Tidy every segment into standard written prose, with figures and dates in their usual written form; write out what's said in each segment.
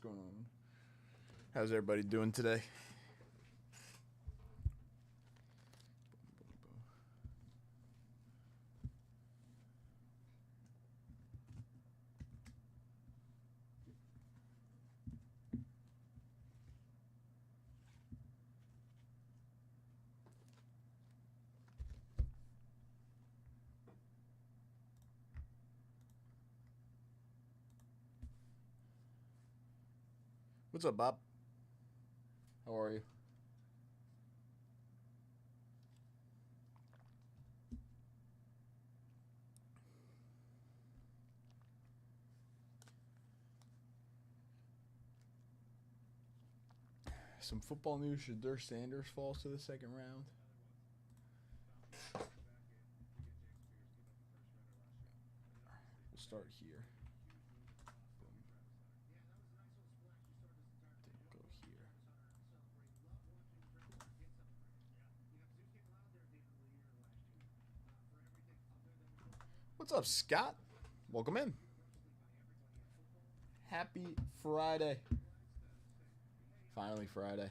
What's going on? How's everybody doing today? What's up, Bob? How are you? Some football news. Shadur Sanders falls to the second round. We'll start here. Boom. Then go here. What's up, Scott? Welcome in. Happy Friday. Finally Friday.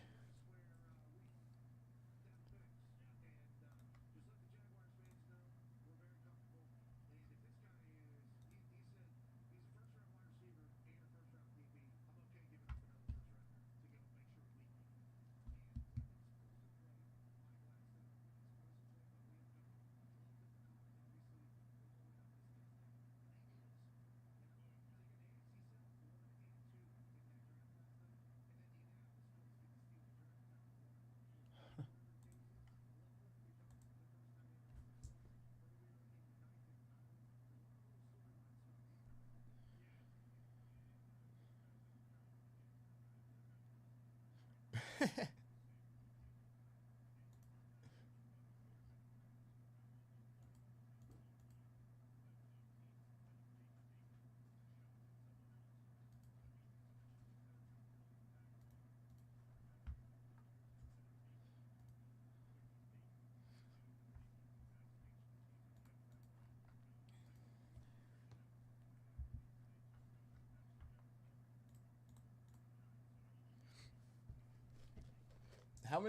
How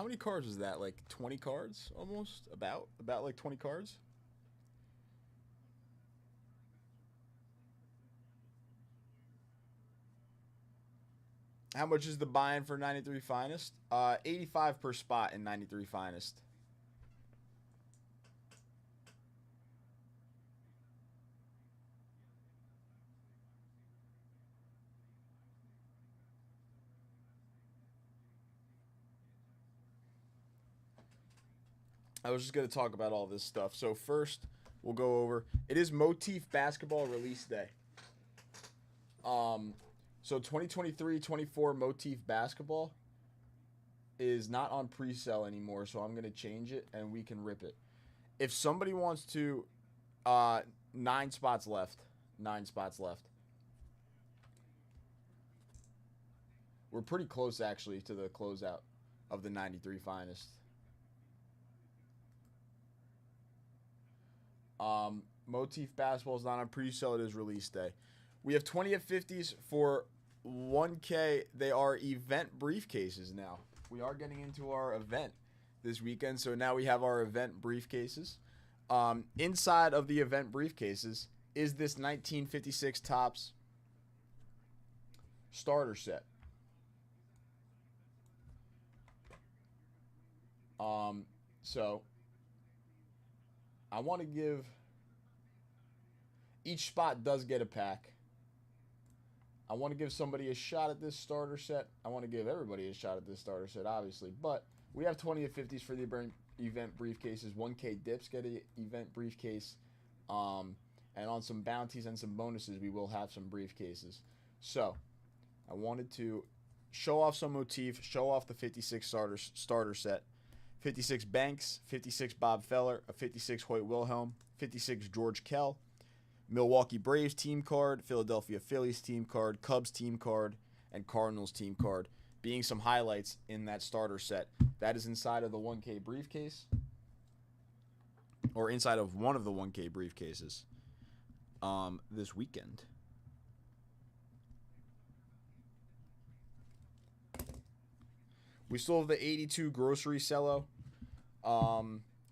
many cards was that? Like 20 cards almost? About like 20 cards? How much is the buy-in for 93 Finest? 85 per spot in 93 Finest. I was just going to talk about all this stuff. So first, we'll go over. It is Motif Basketball release day. So 2023-24 Motif Basketball is not on pre-sale anymore, so I'm going to change it and we can rip it. If somebody wants to, 9 spots left. 9 spots left. We're pretty close, actually, to the closeout of the 93 Finest. Motif Basketball is not on pre-sale. It is release day. We have 20 at 50s for 1K. They are event briefcases now. We are getting into our event this weekend, so now we have our event briefcases. Inside of the event briefcases is this 1956 Topps starter set. So I want to give each spot does get a pack. I want to give somebody a shot at this starter set. I want to give everybody a shot at this starter set, obviously. But we have 20 of 50s for the event briefcases. 1K dips get an event briefcase. And on some bounties and some bonuses, we will have some briefcases. So I wanted to show off some motif, show off the 56 starter set. 56 Banks, 56 Bob Feller, a 56 Hoyt Wilhelm, 56 George Kell, Milwaukee Braves team card, Philadelphia Phillies team card, Cubs team card, and Cardinals team card, being some highlights in that starter set. That is inside of the 1K briefcase, or inside of one of the 1K briefcases this weekend. We still have the 82 grocery cello,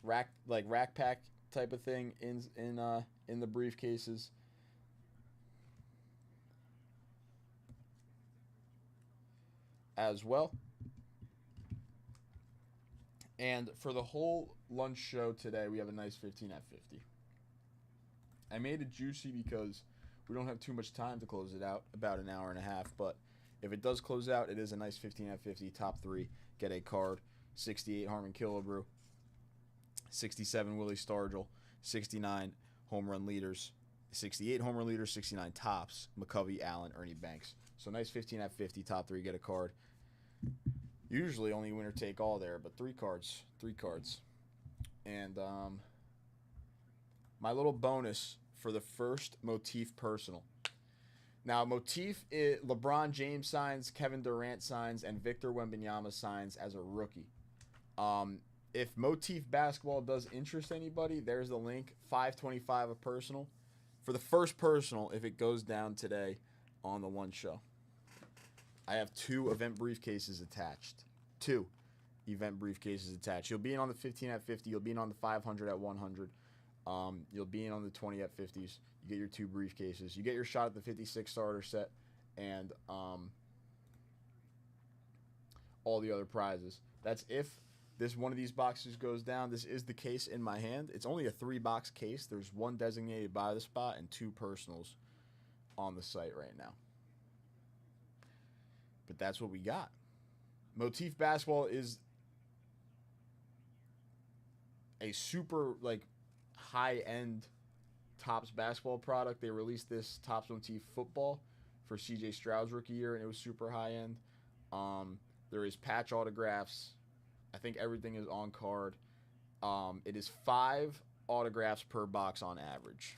rack pack type of thing in the briefcases as well. And for the whole lunch show today, we have a nice 15 at 50. I made it juicy because we don't have too much time to close it out, about an hour and a half. But if it does close out, it is a nice 15 at 50. Top 3 get a card. 68 Harmon Killebrew, 67 Willie Stargell, 69 home run leaders, 68 home run leaders, 69 tops, McCovey, Allen, Ernie Banks. So nice 15 at 50. Top 3 get a card. Usually only winner take all there, but 3 cards. And my little bonus for the first Motif personal. Now, Motif, LeBron James signs, Kevin Durant signs, and Victor Wembanyama signs as a rookie. If Motif basketball does interest anybody, there's the link. $5.25 a personal. For the first personal, if it goes down today on the lunch show. I have 2 event briefcases attached. 2 event briefcases attached. You'll be in on the 15 at 50. You'll be in on the 500 at 100. You'll be in on the 20 at 50s. You get your 2 briefcases. You get your shot at the 56 starter set and all the other prizes. That's if this one of these boxes goes down. This is the case in my hand. It's only a 3-box case. There's 1 designated by the spot and 2 personals on the site right now. But that's what we got. Motif basketball is a super high-end Topps basketball product. They released this Topps Motif football for CJ Stroud's rookie year, and it was super high-end. There is patch autographs. I think everything is on card. It is 5 autographs per box on average.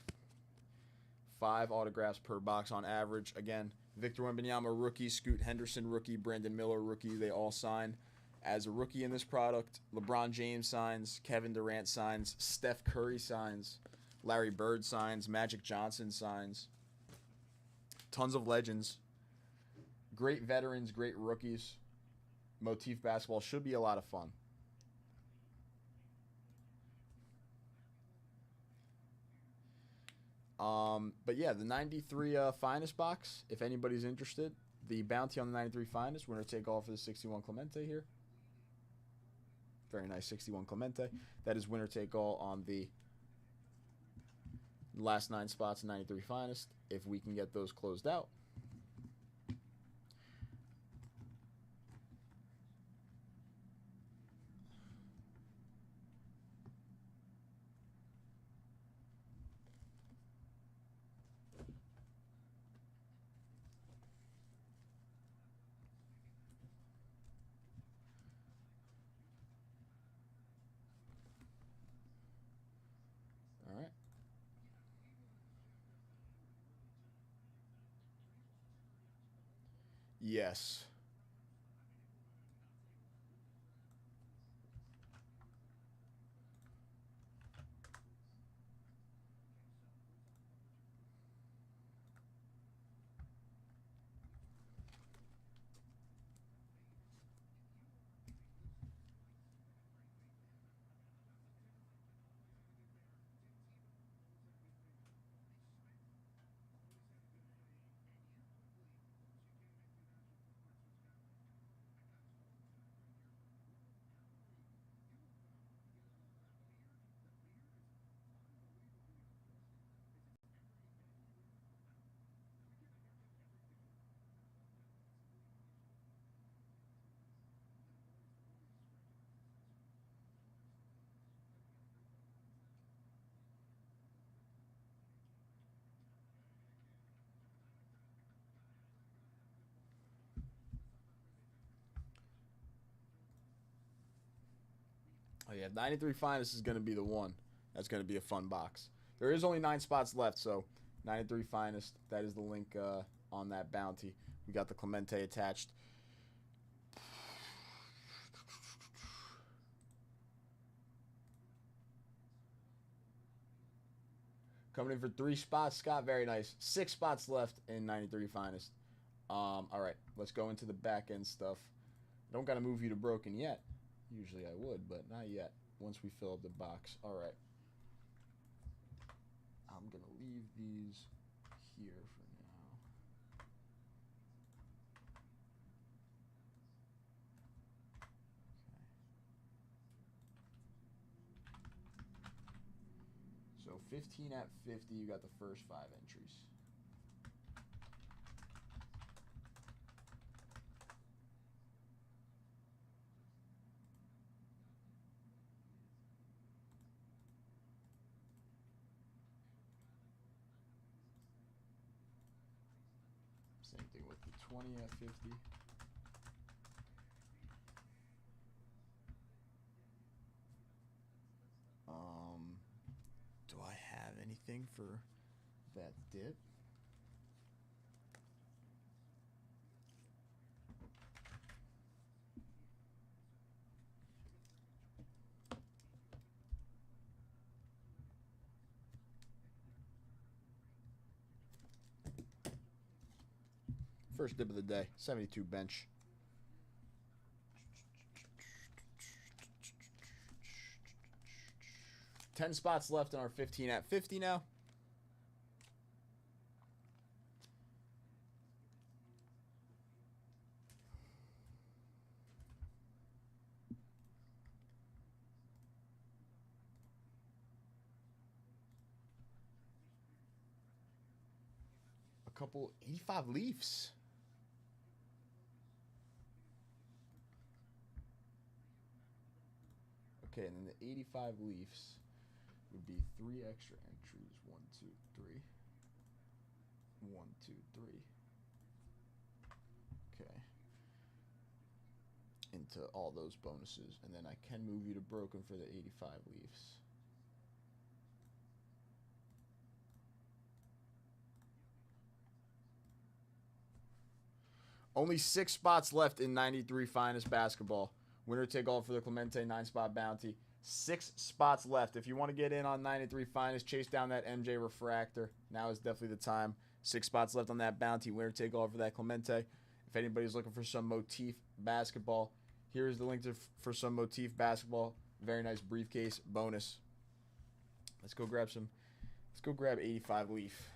5 autographs per box on average. Again, Victor Wembanyama rookie, Scoot Henderson rookie, Brandon Miller rookie. They all sign as a rookie in this product. LeBron James signs, Kevin Durant signs, Steph Curry signs, Larry Bird signs, Magic Johnson signs. Tons of legends. Great veterans, great rookies. Motif basketball should be a lot of fun. But yeah, the 93 Finest box, if anybody's interested, the bounty on the 93 Finest, winner take all for the 61 Clemente here. Very nice 61 Clemente. That is winner take all on the last 9 spots in 93 Finest, if we can get those closed out. All right. Yes. Oh yeah, 93 Finest is going to be the one. That's going to be a fun box. There is only 9 spots left, so 93 Finest, that is the link on that bounty. We got the Clemente attached. Coming in for 3 spots, Scott. Very nice. 6 spots left in 93 Finest. All right, let's go into the back end stuff. I don't got to move you to broken yet. Usually I would, but not yet. Once we fill up the box. All right. I'm going to leave these here for now. Okay. So 15 at 50, you got the first 5 entries. Same thing with the 20 at 50. Do I have anything for that dip? First dip of the day, 72 bench. Ten spots left in our 15 at 50 now. A couple 85 Leafs. Okay, and then the 85 Leafs would be 3 extra entries. 1, 2, 3. 1, 2, 3. Okay. Into all those bonuses. And then I can move you to broken for the 85 Leafs. Only 6 spots left in 93 Finest Basketball. Winner take all for the Clemente 9-spot bounty. 6 spots left. If you want to get in on 93 Finest, chase down that MJ Refractor. Now is definitely the time. 6 spots left on that bounty. Winner take all for that Clemente. If anybody's looking for some Motif basketball, here's the link for some Motif basketball. Very nice briefcase bonus. Let's go grab some. Let's go grab 85 Leaf.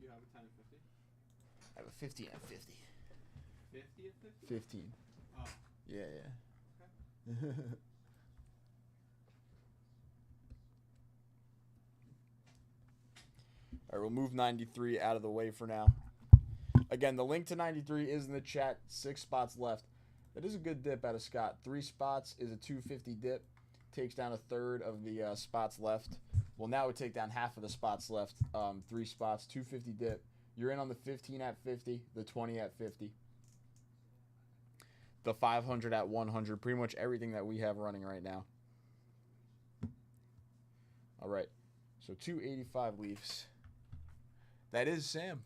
You have a 10 and 50? I have a 15 at 50. 50 at 50? 15. Oh. Yeah. Okay. All right, we'll move 93 out of the way for now. Again, the link to 93 is in the chat. 6 spots left. That is a good dip out of Scott. 3 spots is a 250 dip. Takes down a third of the spots left. Well, now it would take down half of the spots left. 3 spots, 250 dip. You're in on the 15 at 50, the 20 at 50, the 500 at 100. Pretty much everything that we have running right now. All right. So 285 Leafs. That is Sam.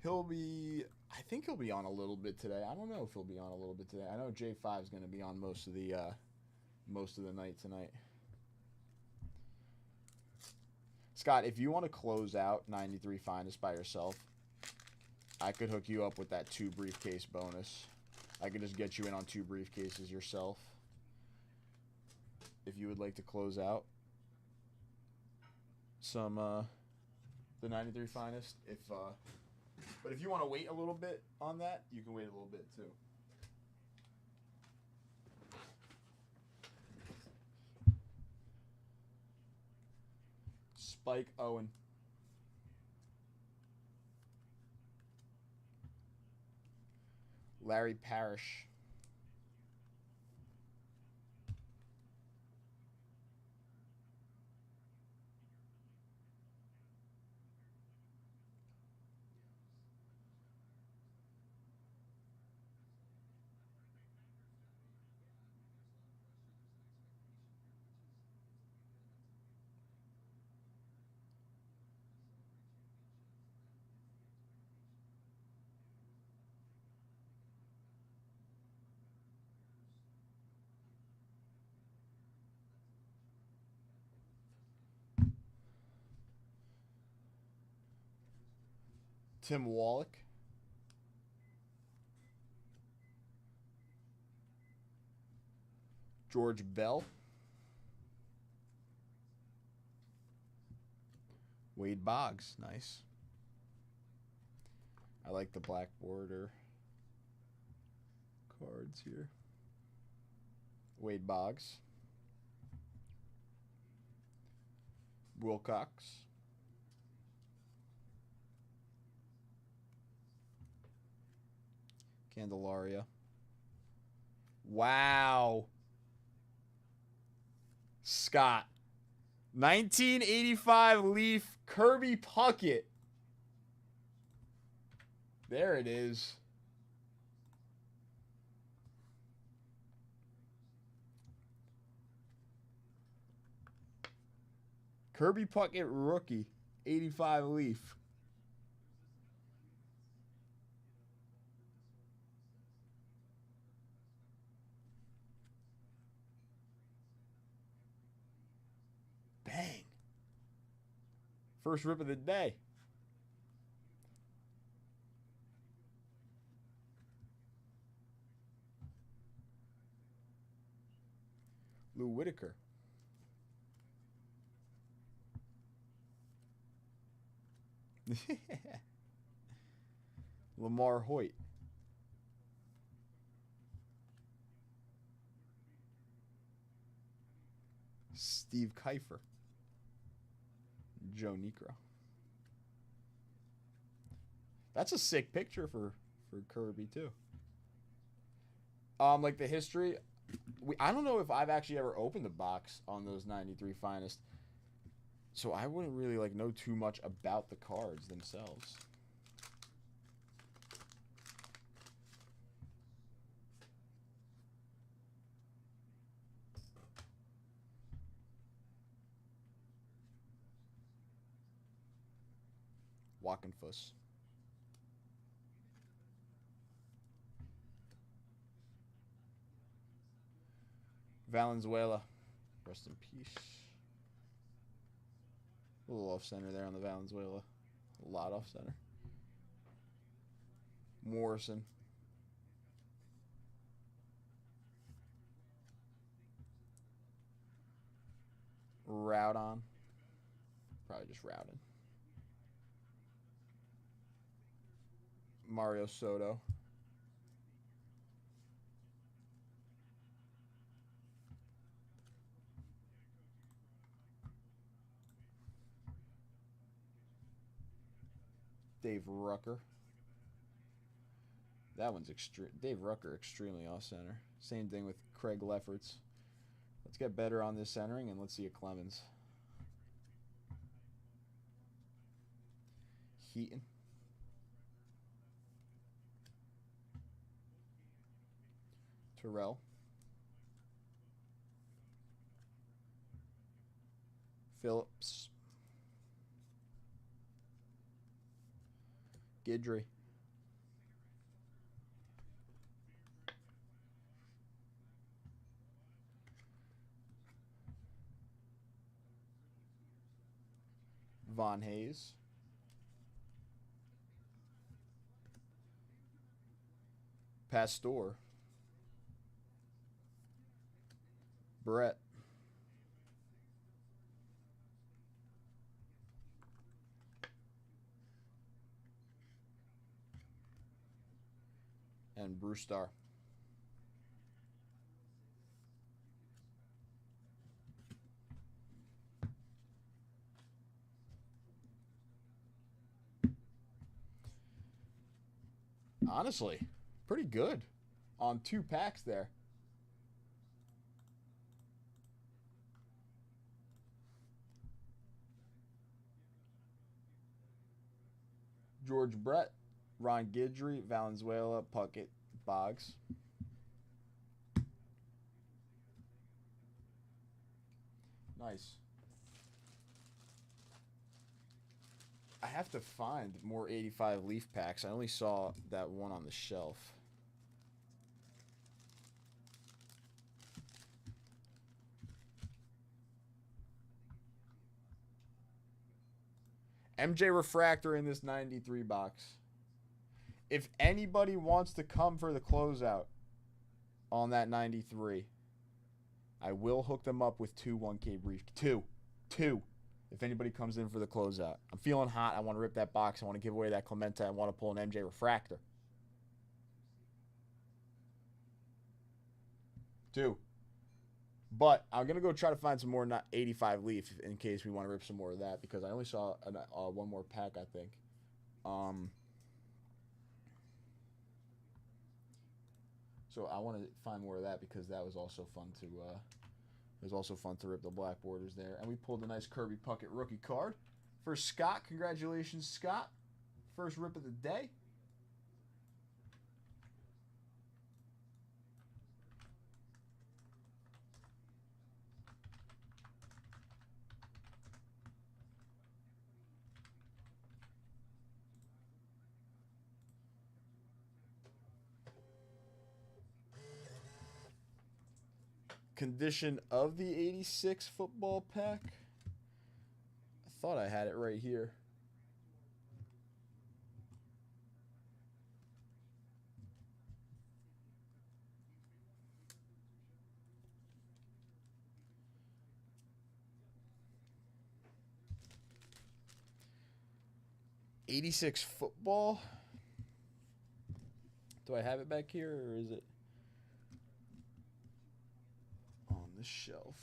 I think he'll be on a little bit today. I don't know if he'll be on a little bit today. I know J5 is going to be on most of the night tonight. Scott, if you want to close out 93 Finest by yourself, I could hook you up with that 2 briefcase bonus. I could just get you in on 2 briefcases yourself. If you would like to close out some the 93 Finest, but if you want to wait a little bit on that, you can wait a little bit too. Spike Owen. Larry Parrish. Tim Wallach. George Bell. Wade Boggs. Nice. I like the black border cards here. Wade Boggs. Wilcox. Candelaria. Wow. Scott. 1985 Leaf Kirby Puckett. There it is. Kirby Puckett rookie. 85 Leaf. Bang. First rip of the day. Lou Whitaker. Lamar Hoyt. Steve Kiefer. Joe Niekro. That's a sick picture for Kirby too. Like the history, I don't know if I've actually ever opened a box on those 93 Finest, so I wouldn't really like know too much about the cards themselves. Walkenfuss. Valenzuela. Rest in peace. A little off center there on the Valenzuela. A lot off center. Morrison. Roudon. Probably just Roudon. Mario Soto. Dave Rucker. That one's extreme. Dave Rucker, extremely off center. Same thing with Craig Lefferts. Let's get better on this centering, and let's see a Clemens. Heaton. Terrell. Phillips. Guidry. Von Hayes. Pastor. Brett. And Bruce Starr. Honestly, pretty good on 2 packs there. George Brett, Ron Guidry, Valenzuela, Puckett, Boggs. Nice. I have to find more 85 Leaf packs. I only saw that one on the shelf. MJ Refractor in this 93 box. If anybody wants to come for the closeout on that 93, I will hook them up with 2 1K brief. Two. If anybody comes in for the closeout. I'm feeling hot. I want to rip that box. I want to give away that Clemente. I want to pull an MJ Refractor. 2. But I'm going to go try to find some more 85 Leaf in case we want to rip some more of that, because I only saw one more pack, I think. So I want to find more of that because that was also fun to rip the black borders there. And we pulled a nice Kirby Puckett rookie card for Scott. Congratulations, Scott. First rip of the day. Condition of the 86 football pack. I thought I had it right here. '86 football. Do I have it back here, or is it on the shelf?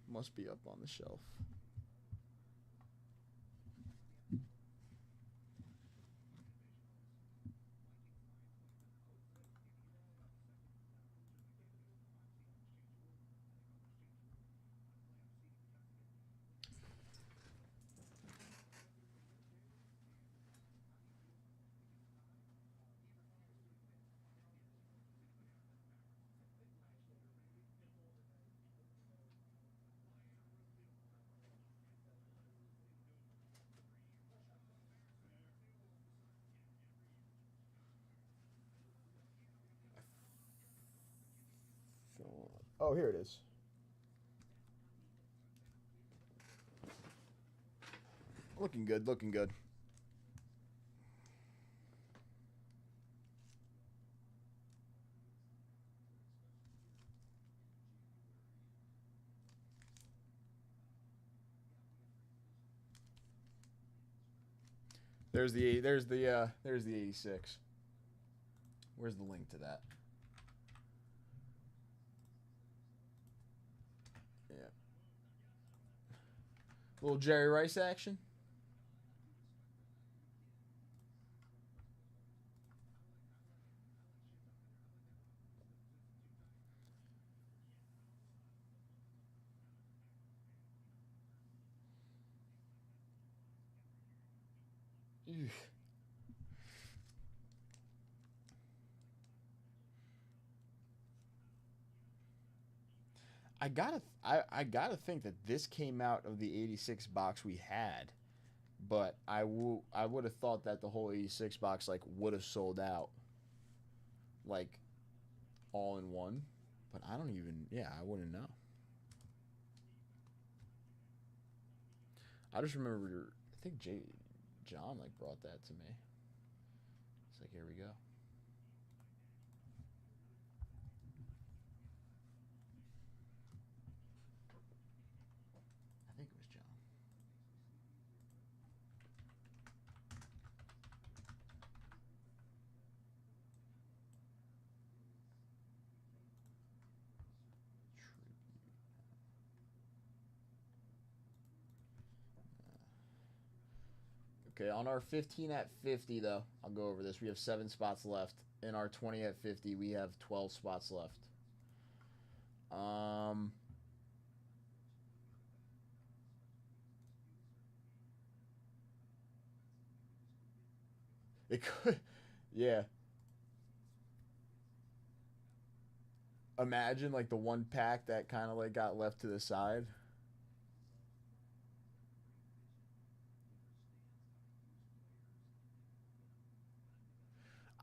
Must be up on the shelf. Oh, here it is. Looking good, looking good. There's the 86. Where's the link to that? Yeah. Little Jerry Rice action. Eugh. I gotta think that this came out of the 86 box we had, but I would have thought that the whole 86 box like would have sold out, like all in one, but I don't even I wouldn't know. I just remember I think John like brought that to me. It's like, here we go. I think it was John. Okay, on our 15 at 50, though, I'll go over this. We have 7 spots left. In our 20 at 50, we have 12 spots left. It could, yeah. Imagine like the one pack that kind of like got left to the side.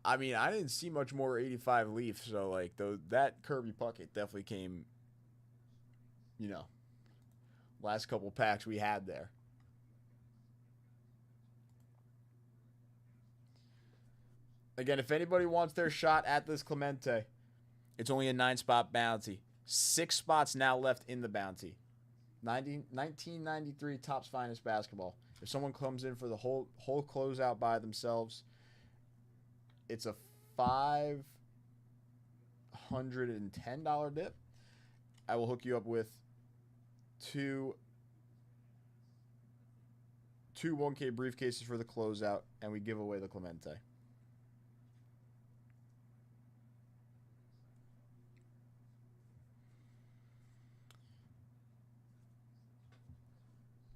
I mean, I didn't see much more 85 Leaf, so like that Kirby Puckett definitely came, you know, last couple packs we had there. Again, if anybody wants their shot at this Clemente, it's only a 9-spot bounty. 6 spots now left in the bounty. 1993 Topps Finest Basketball. If someone comes in for the whole closeout by themselves, it's a $510 dip. I will hook you up with two 1K briefcases for the closeout, and we give away the Clemente.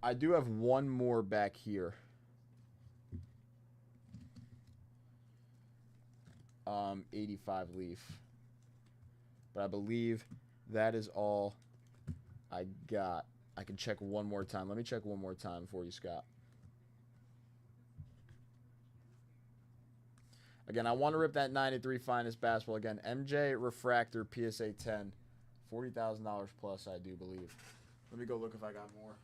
I do have one more back here. 85 Leaf. But I believe that is all I got. I can check one more time. Let me check one more time for you, Scott. Again, I want to rip that 93 Finest Basketball. Again, MJ Refractor PSA 10. $40,000 plus, I do believe. Let me go look if I got more.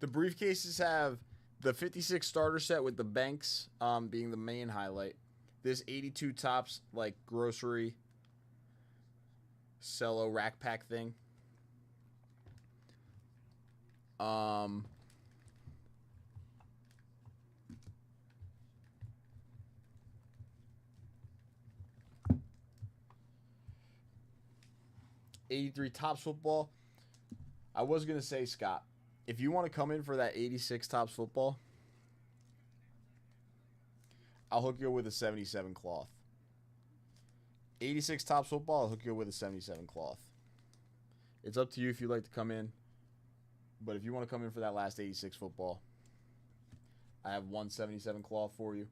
The briefcases have the 56 starter set with the banks being the main highlight. This 82 Topps like grocery cello rack pack thing. 83 Topps football. I was going to say, Scott, if you want to come in for that 86 Topps football, I'll hook you with a 77 cloth. 86 Topps football, I'll hook you with a 77 cloth. It's up to you if you'd like to come in. But if you want to come in for that last 86 football, I have 177 cloth for you.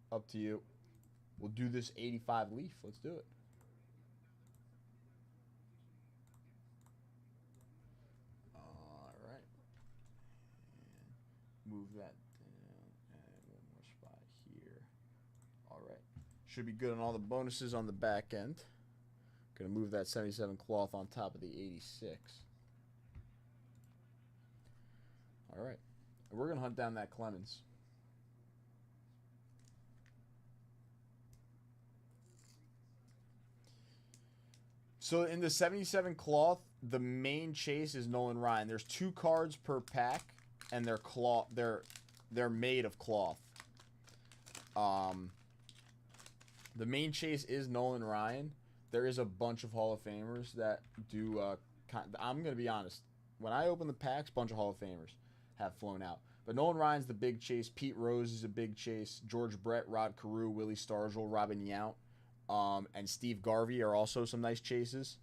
Up to you. We'll do this 85 Leaf. Let's do it. All right. And move that down. And one more spot here. All right. Should be good on all the bonuses on the back end. Going to move that 77 cloth on top of the 86. All right. And we're going to hunt down that Clemens. So in the 77 cloth, the main chase is Nolan Ryan. There's 2 cards per pack, and they're cloth. They're made of cloth. The main chase is Nolan Ryan. There is a bunch of Hall of Famers that do. I'm gonna be honest. When I open the packs, a bunch of Hall of Famers have flown out. But Nolan Ryan's the big chase. Pete Rose is a big chase. George Brett, Rod Carew, Willie Stargell, Robin Yount, and Steve Garvey are also some nice chases.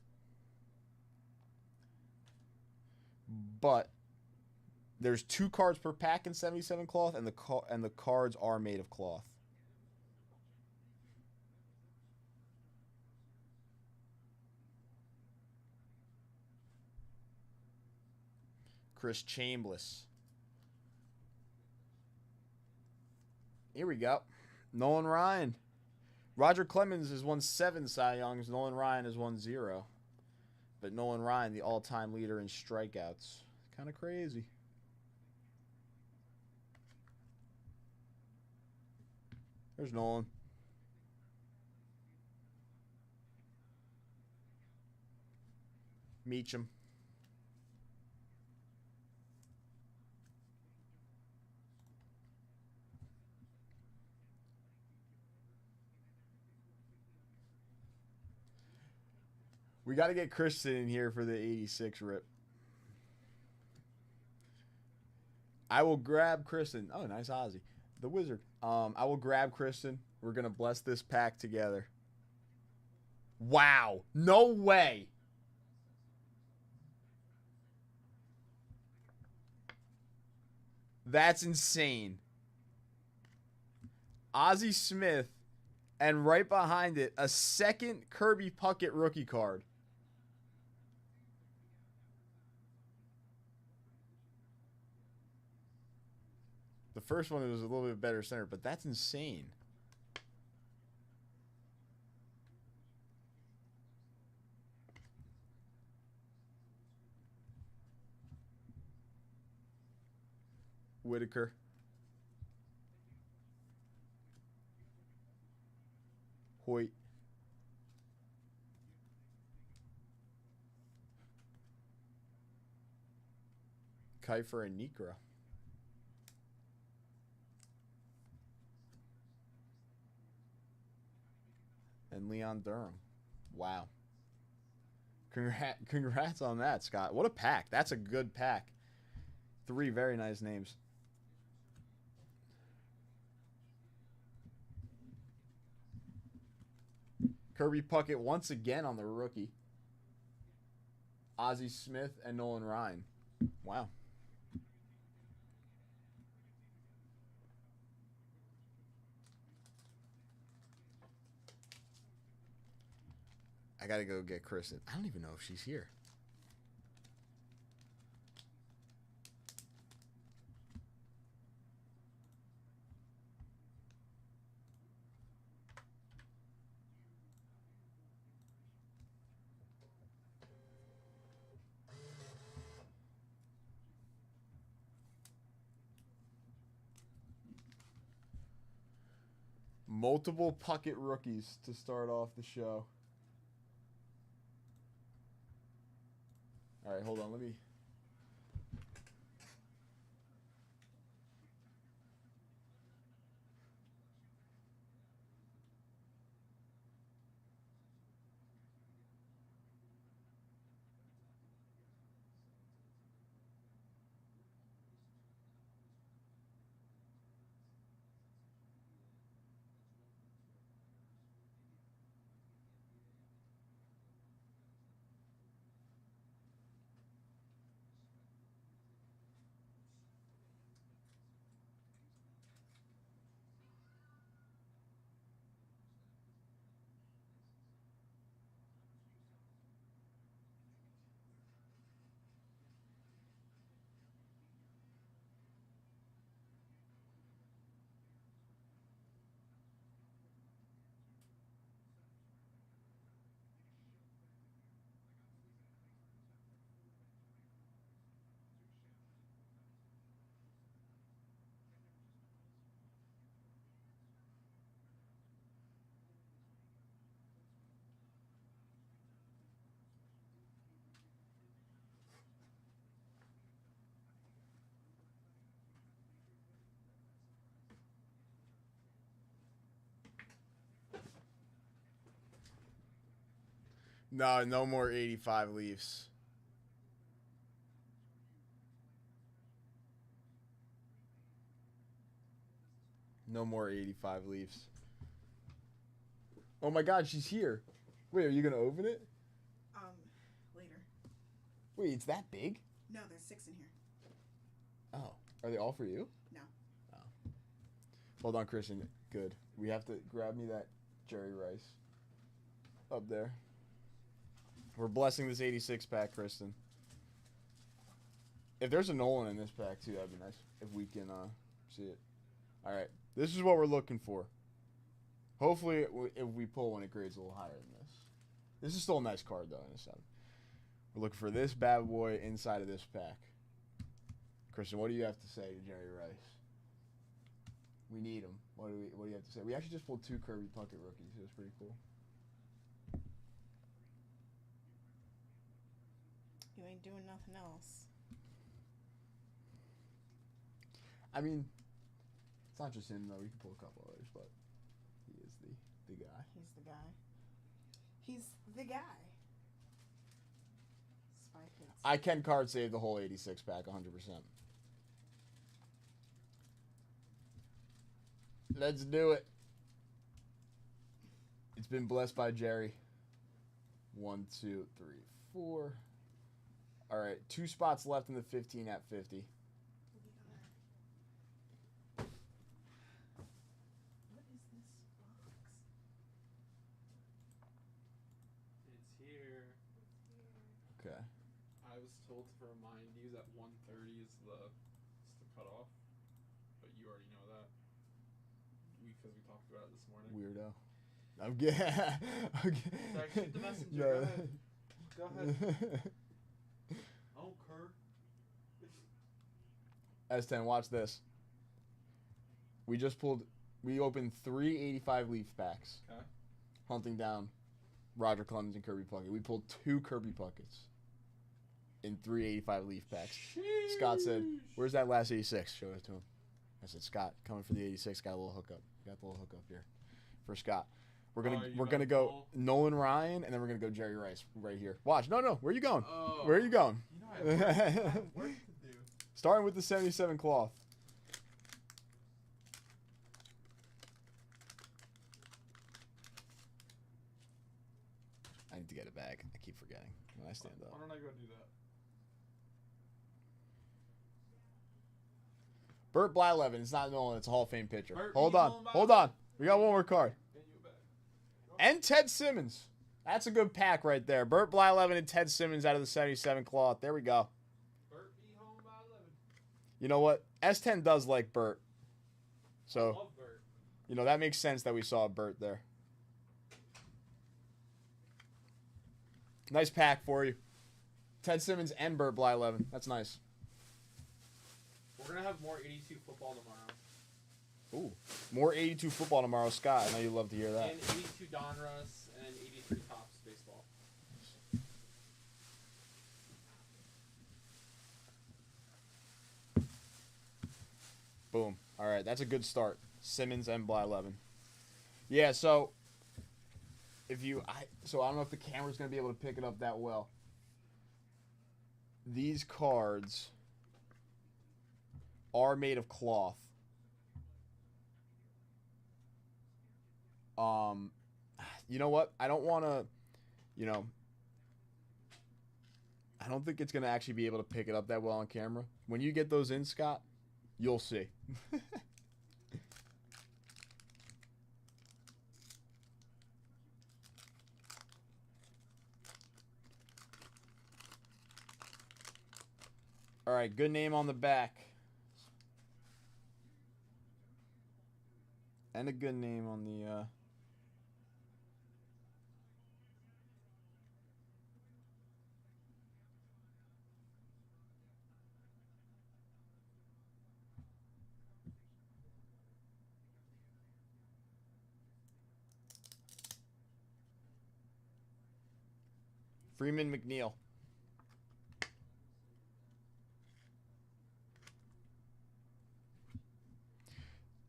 But there's 2 cards per pack in 77 cloth, and the cards are made of cloth. Chris Chambliss. Here we go. Nolan Ryan. Roger Clemens has won 7 Cy Youngs. Nolan Ryan has won 0. But Nolan Ryan, the all-time leader in strikeouts. Kind of crazy. There's Nolan. Meacham. We got to get Kristen in here for the 86 rip. I will grab Kristen. Oh, nice Ozzy. The Wizard. I will grab Kristen. We're going to bless this pack together. Wow. No way. That's insane. Ozzie Smith, and right behind it, a second Kirby Puckett rookie card. The first one was a little bit better center, but that's insane. Whitaker. Hoyt. Kiefer and Nikra. And Leon Durham. Wow. Congrats on that, Scott. What a pack. That's a good pack. 3 very nice names. Kirby Puckett once again on the rookie. Ozzie Smith and Nolan Ryan. Wow. I gotta go get Kristen. I don't even know if she's here. Multiple Puckett rookies to start off the show. All right, hold on. Let me... No, no more 85 Leafs. No more 85 Leafs. Oh my God, she's here. Wait, are you gonna open it? Later. Wait, it's that big? No, there's 6 in here. Oh, are they all for you? No. Oh. Hold on, Christian. Good. We have to grab me that Jerry Rice. Up there. We're blessing this 86 pack, Kristen. If there's a Nolan in this pack too, that'd be nice. If we can see it. All right, this is what we're looking for. Hopefully, if we pull one, it grades a little higher than this. This is still a nice card though in a 7. We're looking for this bad boy inside of this pack. Christian, what do you have to say to Jerry Rice? We need him. What do you have to say? We actually just pulled 2 Kirby Puckett rookies. It was pretty cool. You ain't doing nothing else. I mean, it's not just him though. We can pull a couple others, but he is the guy. He's the guy. He's the guy. Spy Kids. I can card save the whole 86 pack 100%. Let's do it. It's been blessed by Jerry. 1, 2, 3, 4. All right, 2 spots left in the 15 at 50. What is this box? It's here. Okay. I was told to remind you that 130 is the cutoff, but you already know that because we talked about it this morning. Weirdo. I'm good. Okay. Sorry, shoot the messenger. No. Go ahead. Oh, Kerr. S10, watch this. We opened 3 85 Leaf packs. Okay. Hunting down Roger Clemens and Kirby Puckett. We pulled 2 Kirby Puckets in 3 85 Leaf packs. Sheesh. Scott said, "Where's that last 86?" Showed it to him. I said, "Scott, coming for the 86. Got a little hookup. Got the little hookup here for Scott. We're gonna go pull? Nolan Ryan, and then we're gonna go Jerry Rice right here. Watch. No. Where are you going? Oh. Where are you going? You know I have work to do. Starting with the 77 cloth. I need to get it back. I keep forgetting when I stand up. Why don't I go do that? Burt Blyleven. It's not Nolan. It's a Hall of Fame pitcher. Burt Hold B. on. Nolan Hold Blyleven. on. We got one more card. Get you back. And Ted Simmons. That's a good pack right there. Burt Blyleven and Ted Simmons out of the 77 cloth. There we go. Burt be home by 11. You know what? S10 does like Burt. So, Love Burt. you know, that makes sense that we saw Burt there. Nice pack for you. Ted Simmons and Burt Blyleven. That's nice. We're going to have more 82 football tomorrow. Ooh. More 82 football tomorrow, Scott. I know you love to hear that. And 82 Donruss and 83 Topps baseball. Boom. All right, that's a good start. Simmons and Blyleven. Yeah, so I don't know if the camera's going to be able to pick it up that well. These cards are made of cloth. You know what? I don't want to, I don't think it's going to actually be able to pick it up that well on camera. When you get those in, Scott, you'll see. All right, good name on the back. And a good name on the Freeman McNeil.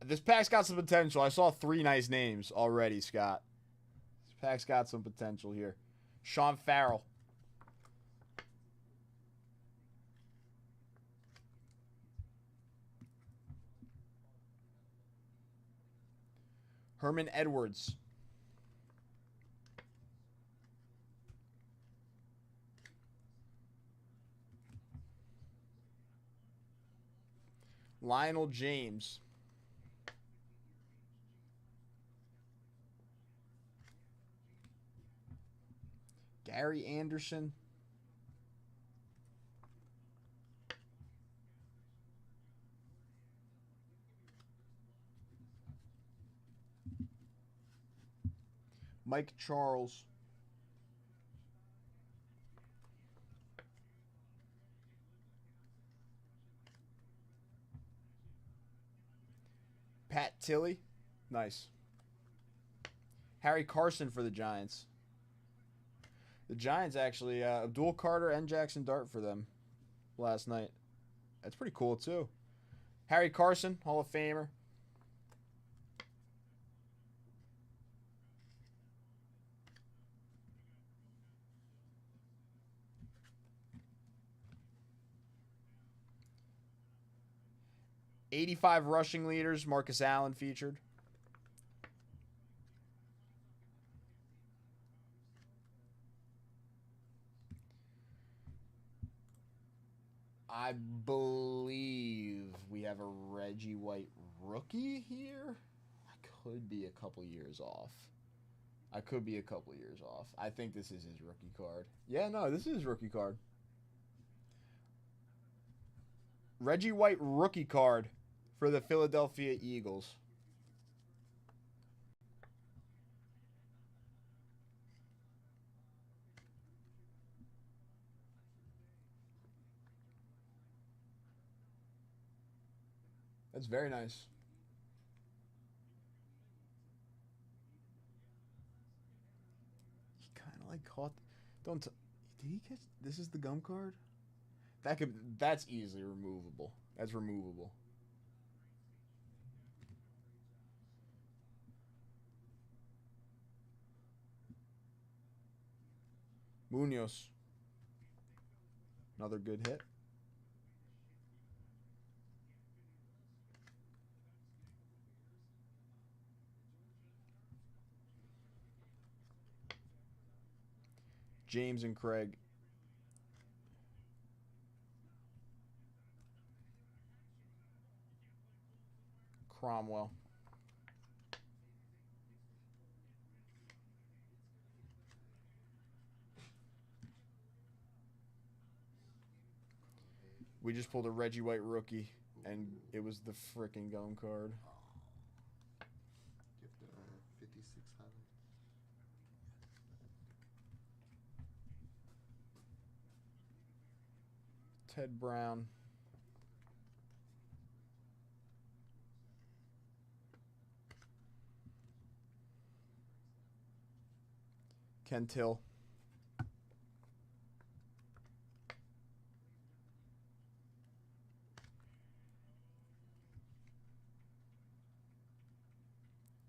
This pack's got some potential. I saw 3 nice names already, Scott. This pack's got some potential here. Sean Farrell. Herman Edwards. Lionel James. Gary Anderson. Mike Charles. Pat Tilley. Nice. Harry Carson for the Giants. The Giants actually, Abdul Carter and Jackson Dart for them last night. That's pretty cool, too. Harry Carson, Hall of Famer. '85 rushing leaders, Marcus Allen featured. I believe we have a Reggie White rookie here. I could be a couple years off. I think this is his rookie card. Yeah, no, this is his rookie card. Reggie White rookie card for the Philadelphia Eagles. That's very nice. He kind of like caught. Don't. Did he catch? This is the gum card. That's easily removable. That's removable. Munoz. Another good hit. James and Craig. Cromwell. We just pulled a Reggie White rookie, and it was the frickin' gum card. Give the 56 highlights. Ted Brown. Ken Till.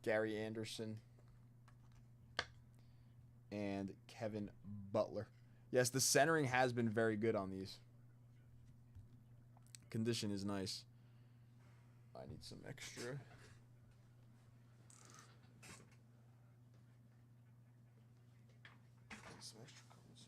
Gary Anderson. And Kevin Butler. Yes, the centering has been very good on these. Condition is nice. I need some extra. Some extra cones.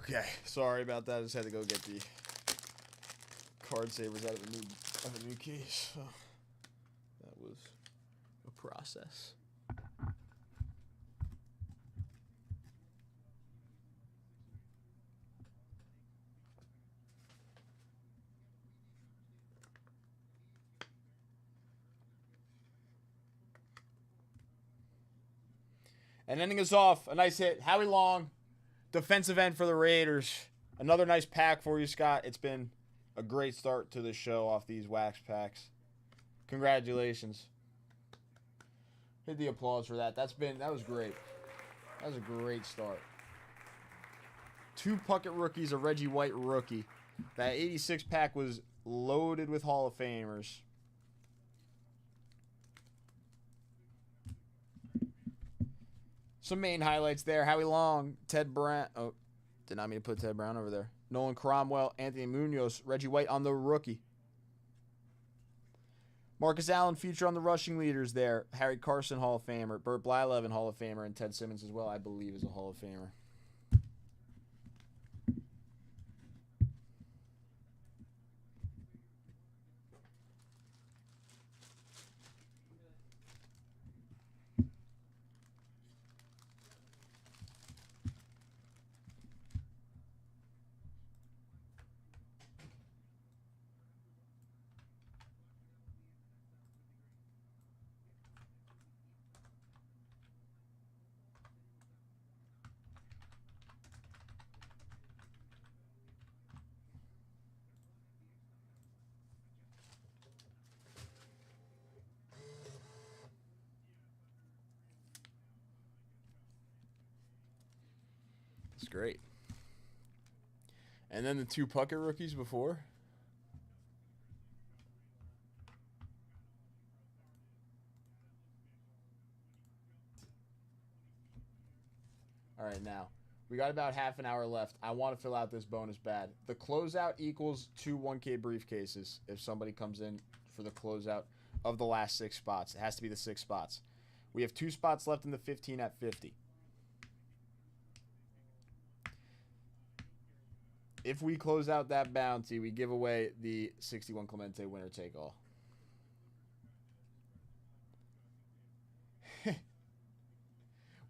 Okay, sorry about that. I just had to go get the card savers out of a new case. So that was a process. And ending us off, a nice hit. Howie Long, defensive end for the Raiders. Another nice pack for you, Scott. It's been a great start to the show off these wax packs. Congratulations. Hit the applause for that. That was great. That was a great start. 2 Puckett rookies, a Reggie White rookie. That 86 pack was loaded with Hall of Famers. Some main highlights there. Howie Long, Ted Brown. Oh, did not mean to put Ted Brown over there. Nolan Cromwell, Anthony Munoz, Reggie White on the rookie. Marcus Allen feature on the rushing leaders there. Harry Carson, Hall of Famer. Burt Blyleven, Hall of Famer. And Ted Simmons as well, I believe, is a Hall of Famer. That's great. And then the 2 Puckett rookies before. All right, now, we got about half an hour left. I want to fill out this bonus bad. The closeout equals 2 1K briefcases if somebody comes in for the closeout of the last 6 spots. It has to be the 6 spots. We have 2 spots left in the 15 at 50. If we close out that bounty, we give away the 61 Clemente winner take all.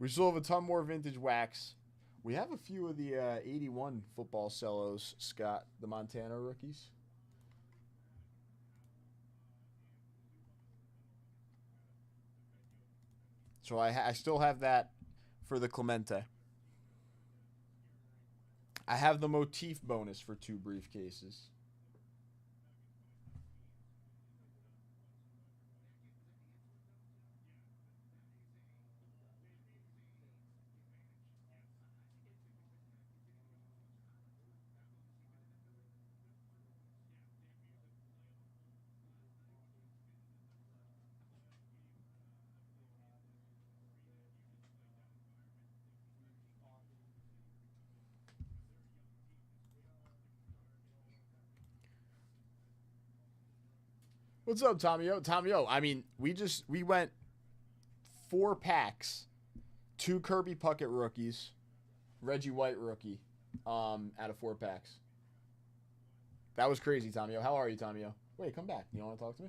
We still have a ton more vintage wax. We have a few of the 81 football cellos, Scott, the Montana rookies. So I still have that for the Clemente. I have the motif bonus for 2 briefcases. What's up, Tommy O? Tommy O, I mean, we went 4 packs, 2 Kirby Puckett rookies, Reggie White rookie, out of 4 packs. That was crazy, Tommy O. How are you, Tommy O? Wait, come back. You don't want to talk to me?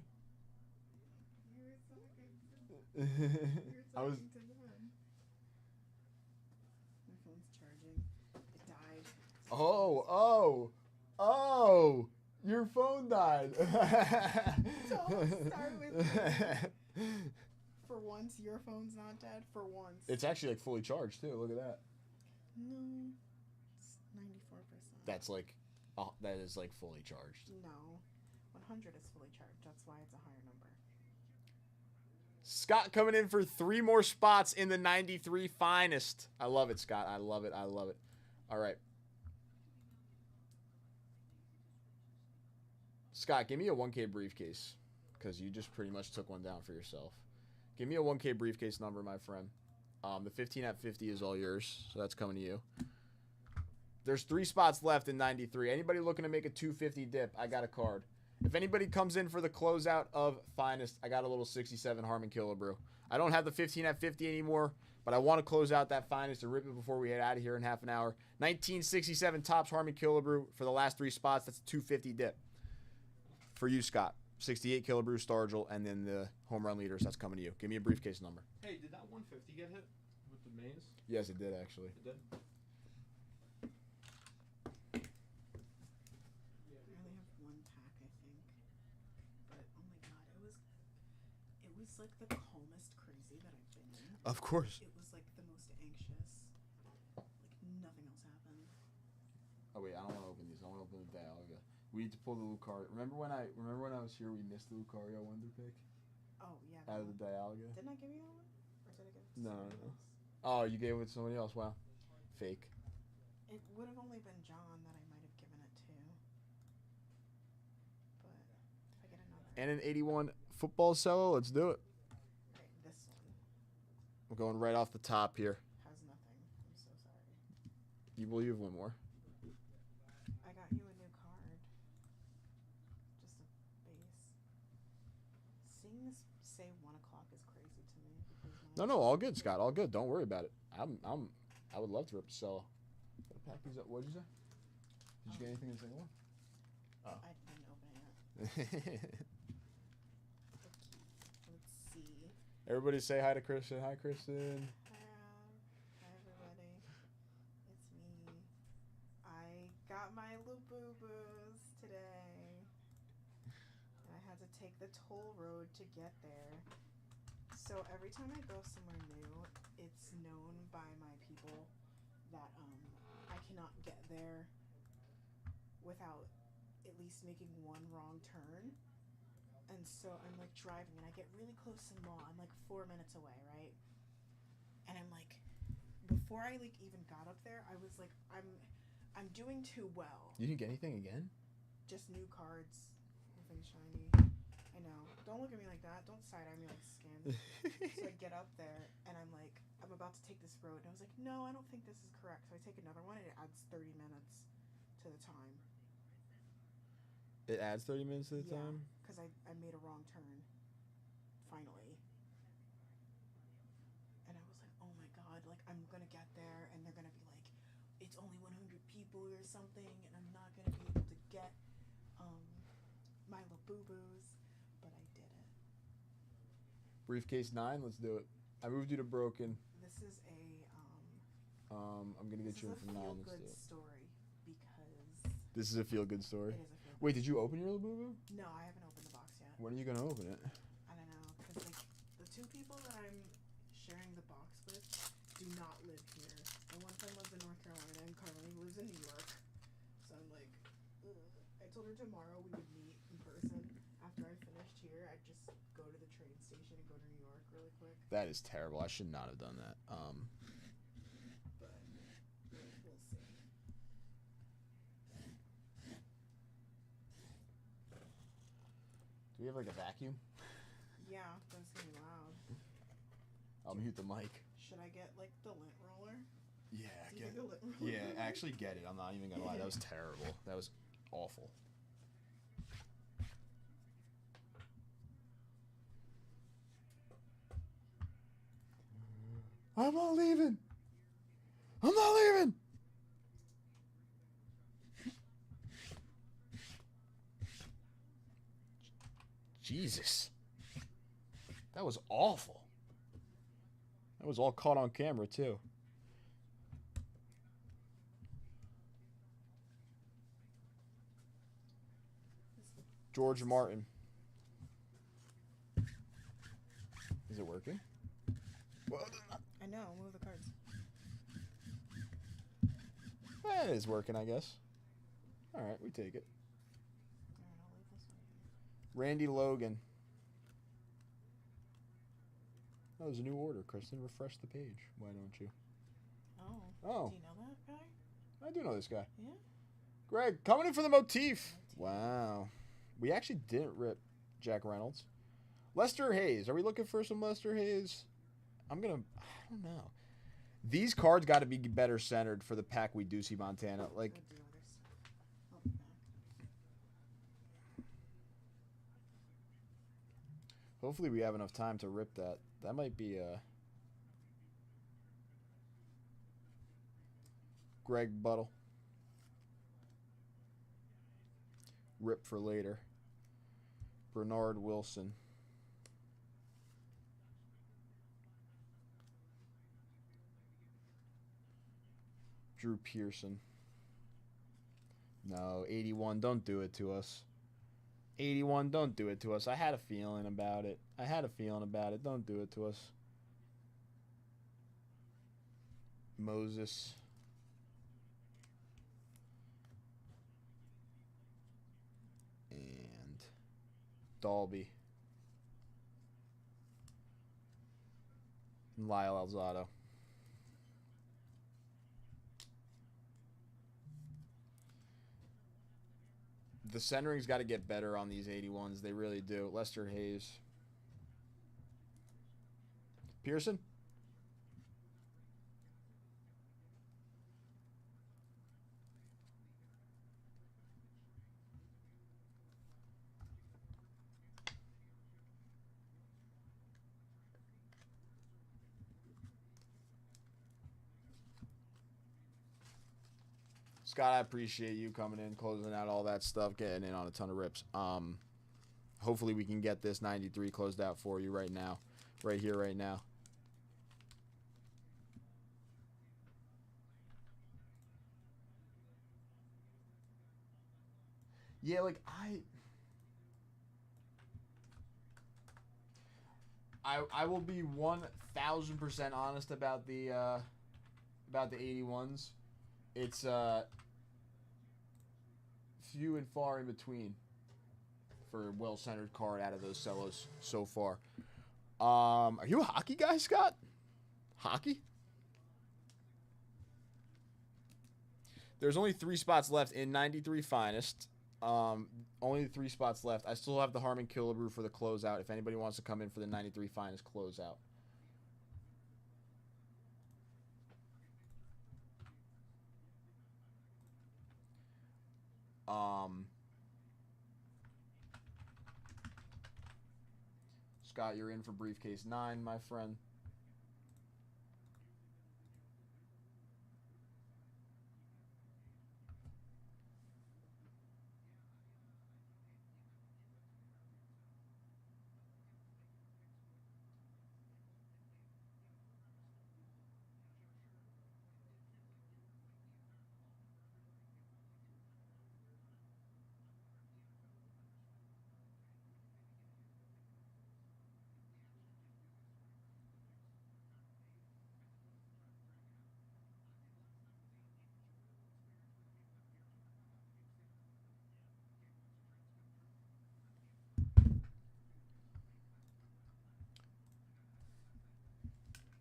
I was. My phone's charging. It died. Oh! Your phone died. Don't start with me. For once, your phone's not dead. For once. It's actually like fully charged too. Look at that. No, it's 94%. That's like, that is like fully charged. No, 100 is fully charged. That's why it's a higher number. Scott coming in for 3 more spots in the 93 finest. I love it, Scott. I love it. All right. Scott, give me a 1K briefcase because you just pretty much took one down for yourself. Give me a 1K briefcase number, my friend. The 15 at 50 is all yours, so that's coming to you. There's 3 spots left in 93. Anybody looking to make a 250 dip, I got a card. If anybody comes in for the closeout of Finest, I got a little 67 Harmon Killebrew. I don't have the 15 at 50 anymore, but I want to close out that Finest to rip it before we head out of here in half an hour. 1967 Topps Harmon Killebrew for the last 3 spots. That's a 250 dip. For you, Scott. 68 Killebrew Stargell, and then the home run leaders. That's coming to you. Give me a briefcase number. Hey, did that 150 get hit with the maze? Yes, it did, actually. It did? I only have 1 pack, I think. But oh my god, it was like the calmest crazy that I've been in. Of course. It was like the most anxious. Like nothing else happened. Oh wait, I don't want to open these. I want to open the Dialga. We need to pull the Lucario. Remember when I was here? We missed the Lucario Wonder Pick Oh yeah. out of the Dialga. Didn't I give you that one? Or did I give it to No, somebody no. else? Oh, you gave it to somebody else. Wow, fake. It would have only been John that I might have given it to. But if I get another. And an 81 football solo. Let's do it. Right, this one We're going right off the top here. has nothing. I'm so sorry. You have one more. I got you a new card. Just a base. Seeing this say 1 o'clock is crazy to me because No, all good, Scott. All good. Don't worry about it. I would love to rip a solo. Gotta pack these up. What'd you say? Did you get anything in single one? Oh. I didn't open it yet. Let's see. Everybody say hi to Kristen. Hi, Kristen. Hi everybody. It's me. I got my Labubu's today. And I had to take the toll road to get there. So every time I go somewhere new, it's known by my people that I cannot get there without at least making one wrong turn. And so I'm like driving and I get really close to the mall. I'm like 4 minutes away, right? And I'm like, before I like even got up there, I was like, I'm doing too well. You didn't get anything again? Just new cards, nothing shiny. I know. Don't look at me like that. Don't side eye me like skin. So I get up there and I'm like, I'm about to take this road. And I was like, no, I don't think this is correct. So I take another one and it adds 30 minutes to the time. It adds 30 minutes to the time? Because I made a wrong turn. Finally. And I was like, oh my god, like I'm gonna get there and they're gonna be like, it's only 100 people or something and I'm not gonna be able to get my Labubu's, but I did it. Briefcase 9, let's do it. I moved you to broken. This is a I'm gonna get you in for 9. Let's good do it. story because This is a feel good story. it is a feel Wait, did you open your Labubu? No, I haven't opened the box yet. When are you gonna open it? I don't know, because like the 2 people that I'm sharing the box with do not live here. And one of them lives in North Carolina and Carly lives in New York. So I'm like, ugh. I told her tomorrow we would meet in person. After I finished here, I'd just go to the train station and go to New York really quick. That is terrible. I should not have done that. But we'll see. Do we have like a vacuum? Yeah, but it's gonna be loud. I'll mute the mic. Should I get like the lint roller? Yeah, Do you think the lint roller? Yeah, actually get it. I'm not even gonna lie. That was terrible. That was awful. I'm not leaving. I'm not leaving. Jesus. That was awful. That was all caught on camera, too. George Martin. Is it working? Well, I know, move the cards. it is working, I guess. All right, we take it. Alright, I'll leave this one here. Randy Logan. Oh, there's a new order, Kristen. Refresh the page. Why don't you? Oh. Do you know that guy? I do know this guy. Yeah? Greg, coming in for the motif. Wow. We actually didn't rip Jack Reynolds. Lester Hayes. Are we looking for some Lester Hayes? I don't know. These cards got to be better centered for the pack we do see, Montana. Like, We'll do other stuff. I'll be back. Hopefully we have enough time to rip that. That might be Greg Buttle. Rip for later. Bernard Wilson. Drew Pearson. No, 81, don't do it to us. 81, don't do it to us. I had a feeling about it. Don't do it to us. Moses. And Dalby. And Lyle Alzado. The centering's got to get better on these 81s. They really do. Lester Hayes. Pearson? Scott, I appreciate you coming in, closing out all that stuff, getting in on a ton of rips. Hopefully we can get this 93 closed out for you right now. Right here, right now. Yeah, like I will be 1,000% honest about the 81s. It's few and far in between for a well-centered card out of those cellos so far. Are you a hockey guy, Scott? Hockey? There's only 3 spots left in 93 Finest. Only 3 spots left. I still have the Harmon Killebrew for the closeout if anybody wants to come in for the 93 Finest closeout. Scott, you're in for briefcase 9, my friend.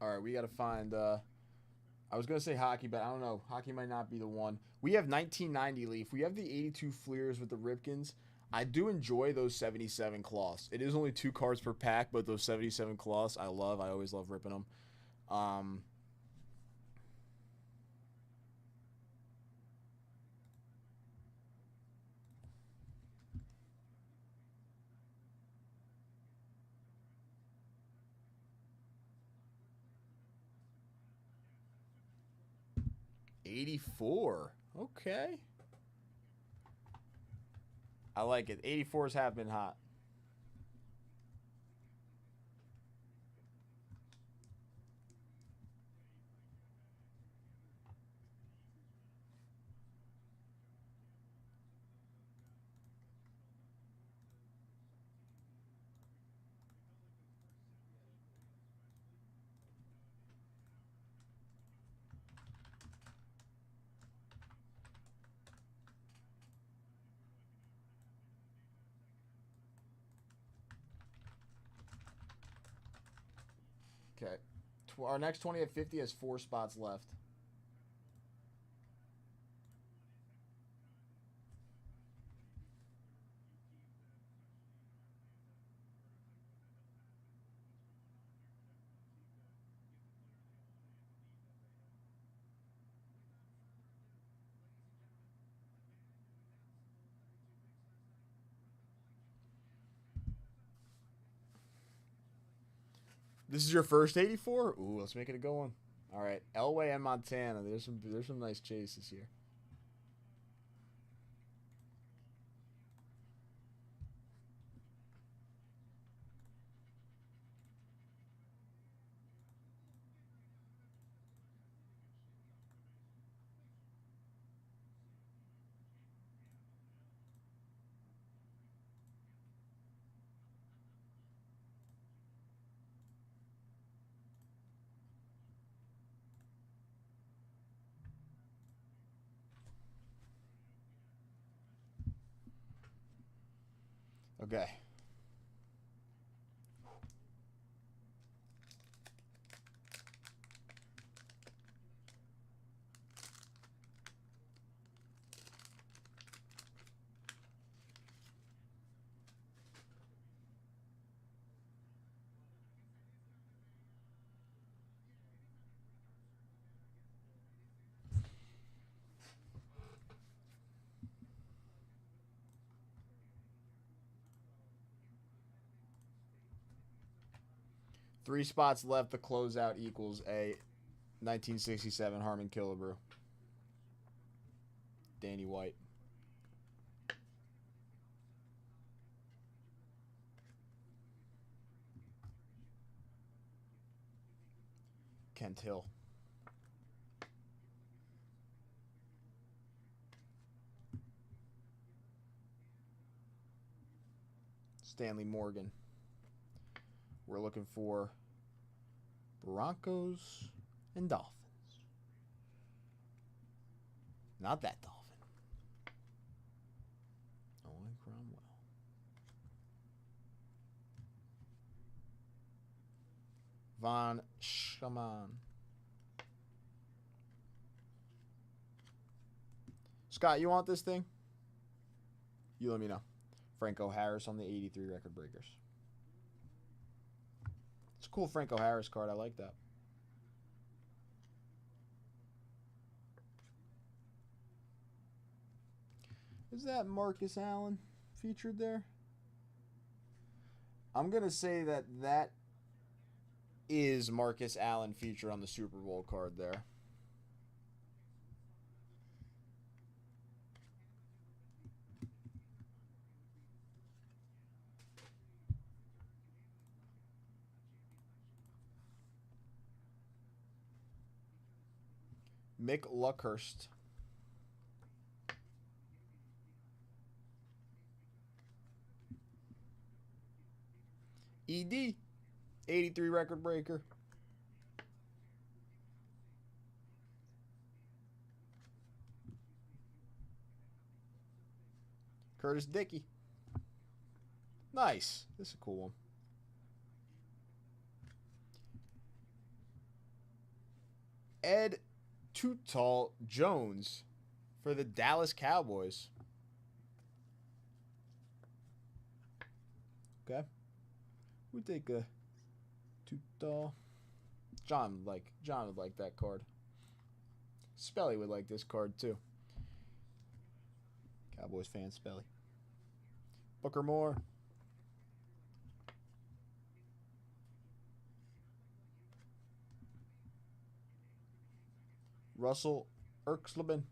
All right, we got to find I was going to say hockey, but I don't know. Hockey might not be the one. We have 1990 Leaf. We have the 82 Fleers with the Ripkins. I do enjoy those 77 cloths. It is only 2 cards per pack, but those 77 cloths I love. I always love ripping them. 84. Okay. I like it. 84s have been hot. Okay. Our next 20 at 50 has 4 spots left. This is your first 84? Ooh, let's make it a good one. All right, Elway and Montana. There's some nice chases here. Okay. Three spots left. The closeout equals a 1967 Harmon Killebrew. Danny White. Kent Hill. Stanley Morgan. We're looking for Broncos and Dolphins. Not that Dolphin. Owen Cromwell. Von Schaman. Scott, you want this thing? You let me know. Franco Harris on the 83 record breakers. It's a cool Franco Harris card. I like that. Is that Marcus Allen featured there? I'm going to say that that is Marcus Allen featured on the Super Bowl card there. Mick Luckhurst. ED, 83 record breaker. Curtis Dickey. Nice. This is a cool one. Ed Too Tall Jones for the Dallas Cowboys. Okay. We take a Too Tall. John would like that card. Spelly would like this card too. Cowboys fan Spelly. Booker Moore. Russell Erxleben.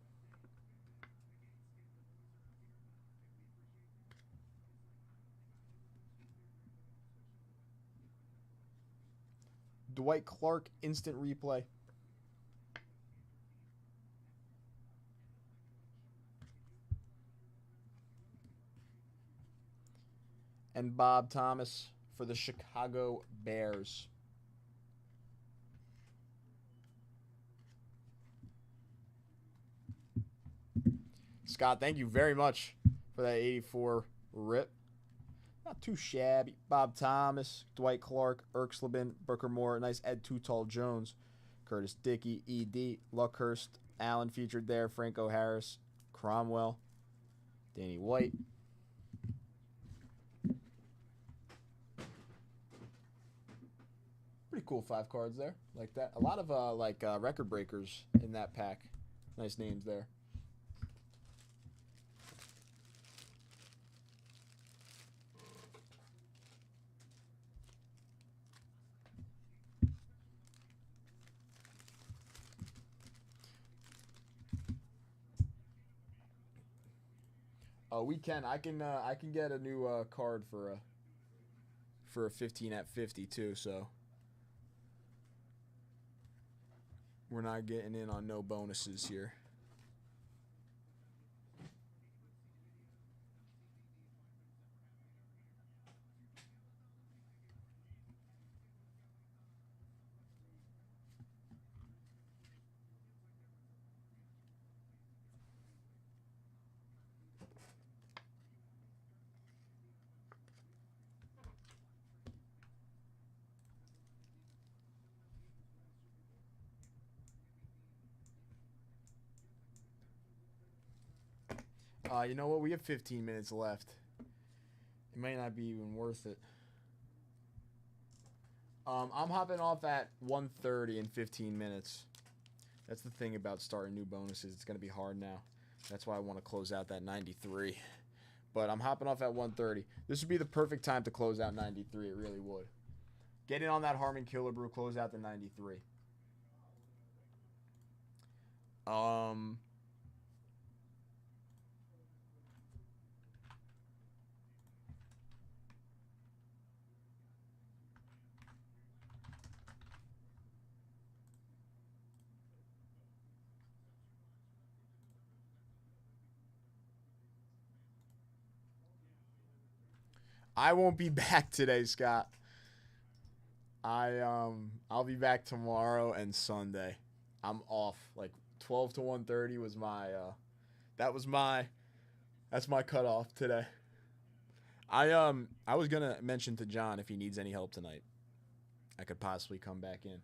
Dwight Clark instant replay. And Bob Thomas for the Chicago Bears. Scott, thank you very much for that 84 rip. Not too shabby. Bob Thomas, Dwight Clark, Erxleben, Booker Moore, nice Ed Too Tall Jones, Curtis Dickey, ED, Luckhurst, Allen featured there, Franco Harris, Cromwell, Danny White. Pretty cool 5 cards there, like that. A lot of record breakers in that pack. Nice names there. Oh, we can. I can get a new card for a 15 at 50 too. So we're not getting in on no bonuses here. You know what? We have 15 minutes left. It might not be even worth it. I'm hopping off at 1:30 in 15 minutes. That's the thing about starting new bonuses. It's going to be hard now. That's why I want to close out that 93. But I'm hopping off at 1:30. This would be the perfect time to close out 93. It really would. Get in on that Harmon Killer Brew. Close out the 93. I won't be back today, Scott. I'll be back tomorrow and Sunday. I'm off. Like 12 to 1:30 was my that's my cutoff today. I was gonna mention to John if he needs any help tonight, I could possibly come back in.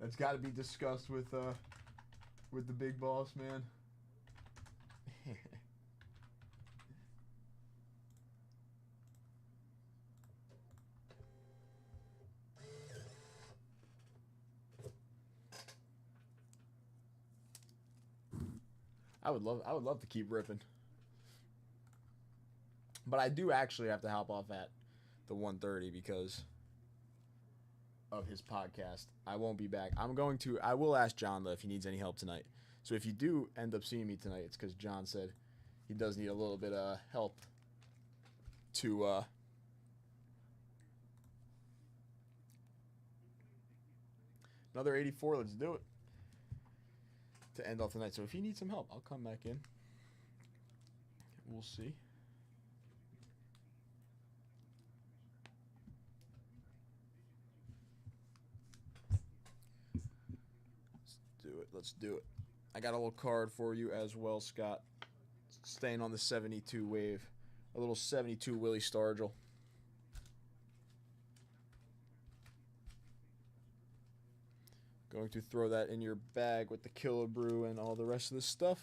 That's got to be discussed with the big boss, man. I would love to keep ripping. But I do actually have to hop off at the 1:30 because of his podcast. I won't be back. I will ask John though if he needs any help tonight. So if you do end up seeing me tonight, it's because John said he does need a little bit of help to another 84. Let's do it to end off the night. So if he needs some help, I'll come back in. We'll see. Let's do it. I got a little card for you as well, Scott. Staying on the 72 wave. A little 72 Willie Stargell. Going to throw that in your bag with the Killer Brew and all the rest of this stuff.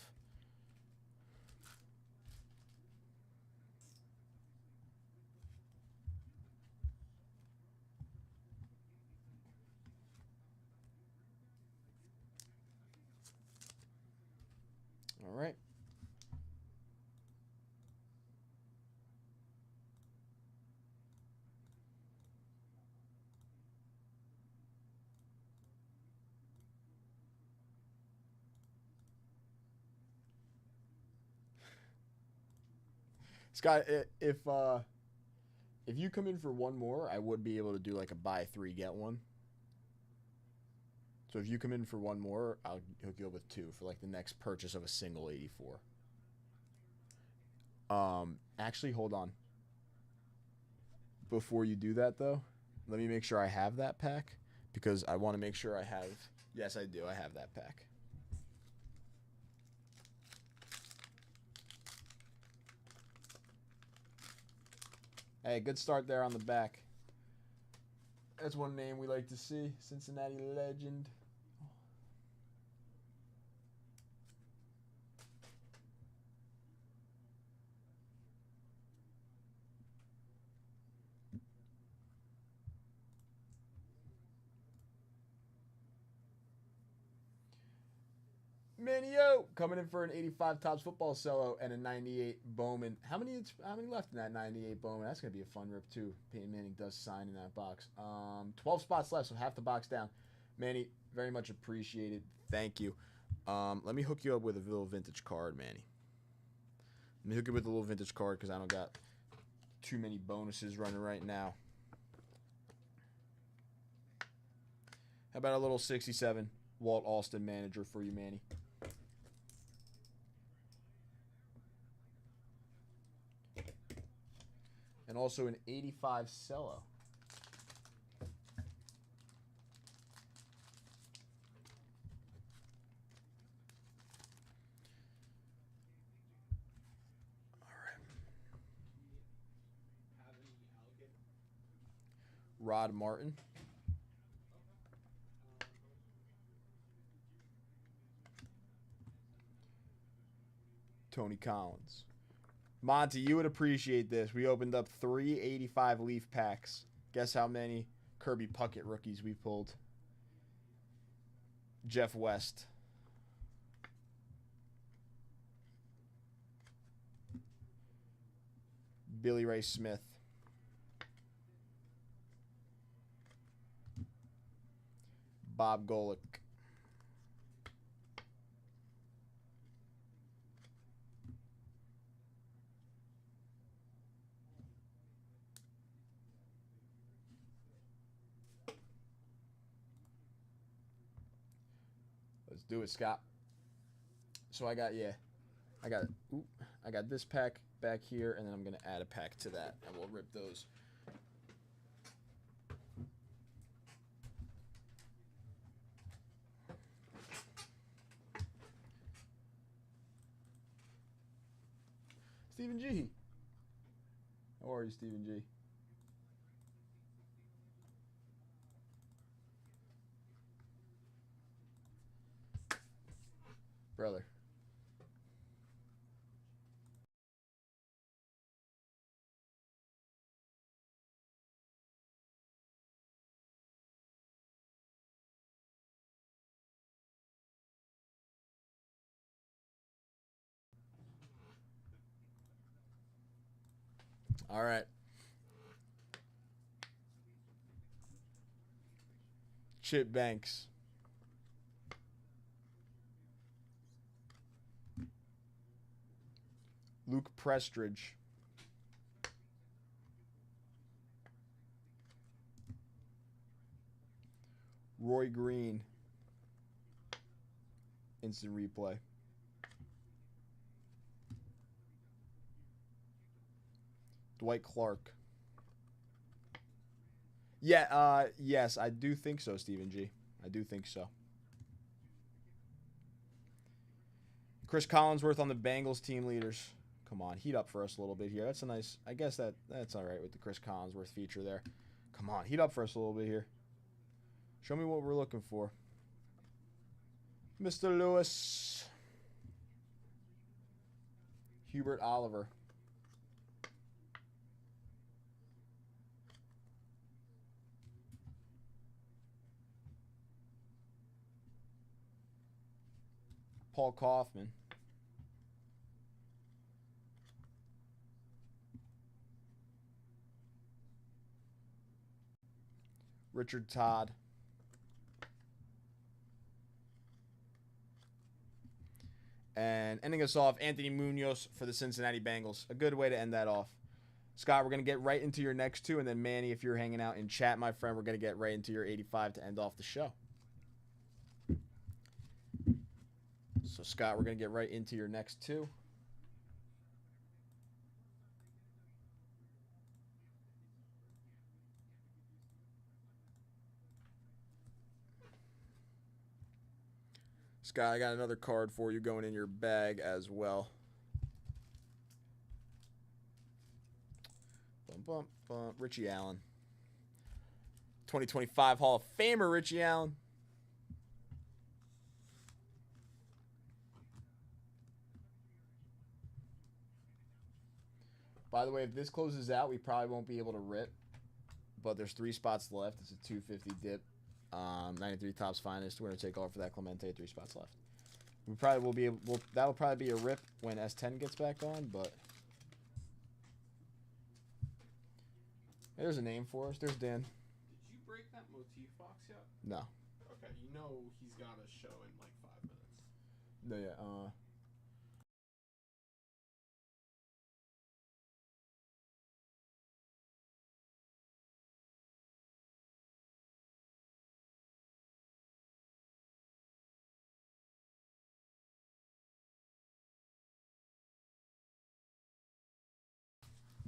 All right. Scott, if you come in for one more, I would be able to do like a buy three get one. So if you come in for one more, I'll hook you up with two for like the next purchase of a single 84. Actually, hold on. Before you do that though, let me make sure I have that pack because I want to make sure I have. Yes, I do. I have that pack. Hey, good start there on the back. That's one name we like to see. Cincinnati legend. Manio coming in for an 85 Topps football cello and a 98 Bowman. How many left in that 98 Bowman? That's gonna be a fun rip too. Peyton Manning does sign in that box. 12 spots left, so half the box down. Manny, very much appreciated. Thank you. Let me hook you up with a little vintage card, Manny. Let me hook you with a little vintage card because I don't got too many bonuses running right now. How about a little 67 Walt Alston manager for you, Manny? And also an 85 cello. Rod Martin. Tony Collins. Monty, you would appreciate this. We opened up 3 85 Leaf packs. Guess how many Kirby Puckett rookies we pulled? Jeff West. Billy Ray Smith. Bob Golick. Let's do it, Scott. So I got this pack back here, and then I'm gonna add a pack to that, and we'll rip those. Stephen G. How are you, Stephen G? Brother. All right. Chip Banks. Luke Prestridge. Roy Green. Instant replay. Dwight Clark. Yeah, yes, I do think so, Stephen G. I do think so. Chris Collinsworth on the Bengals team leaders. Come on, heat up for us a little bit here. That's a nice, I guess that's all right with the Chris Collinsworth feature there. Come on, heat up for us a little bit here. Show me what we're looking for. Mr. Lewis. Hubert Oliver. Paul Kaufman. Richard Todd. And ending us off, Anthony Munoz for the Cincinnati Bengals. A good way to end that off. Scott, we're going to get right into your next two. And then, Manny, if you're hanging out in chat, my friend, we're going to get right into your 85 to end off the show. So, Scott, we're going to get right into your next two. Scott, I got another card for you going in your bag as well. Bum, bum, bum. Richie Allen. 2025 Hall of Famer Richie Allen. By the way, if this closes out, we probably won't be able to rip. But there's 3 spots left. It's a 250 dip. 93 Topps Finest. Winner take all for that Clemente. 3 spots left. We probably will be able. That'll probably be a rip when S10 gets back on. But there's a name for us. There's Dan. Did you break that motif box yet? No. Okay, you know he's got a show in like 5 minutes. No. Yeah.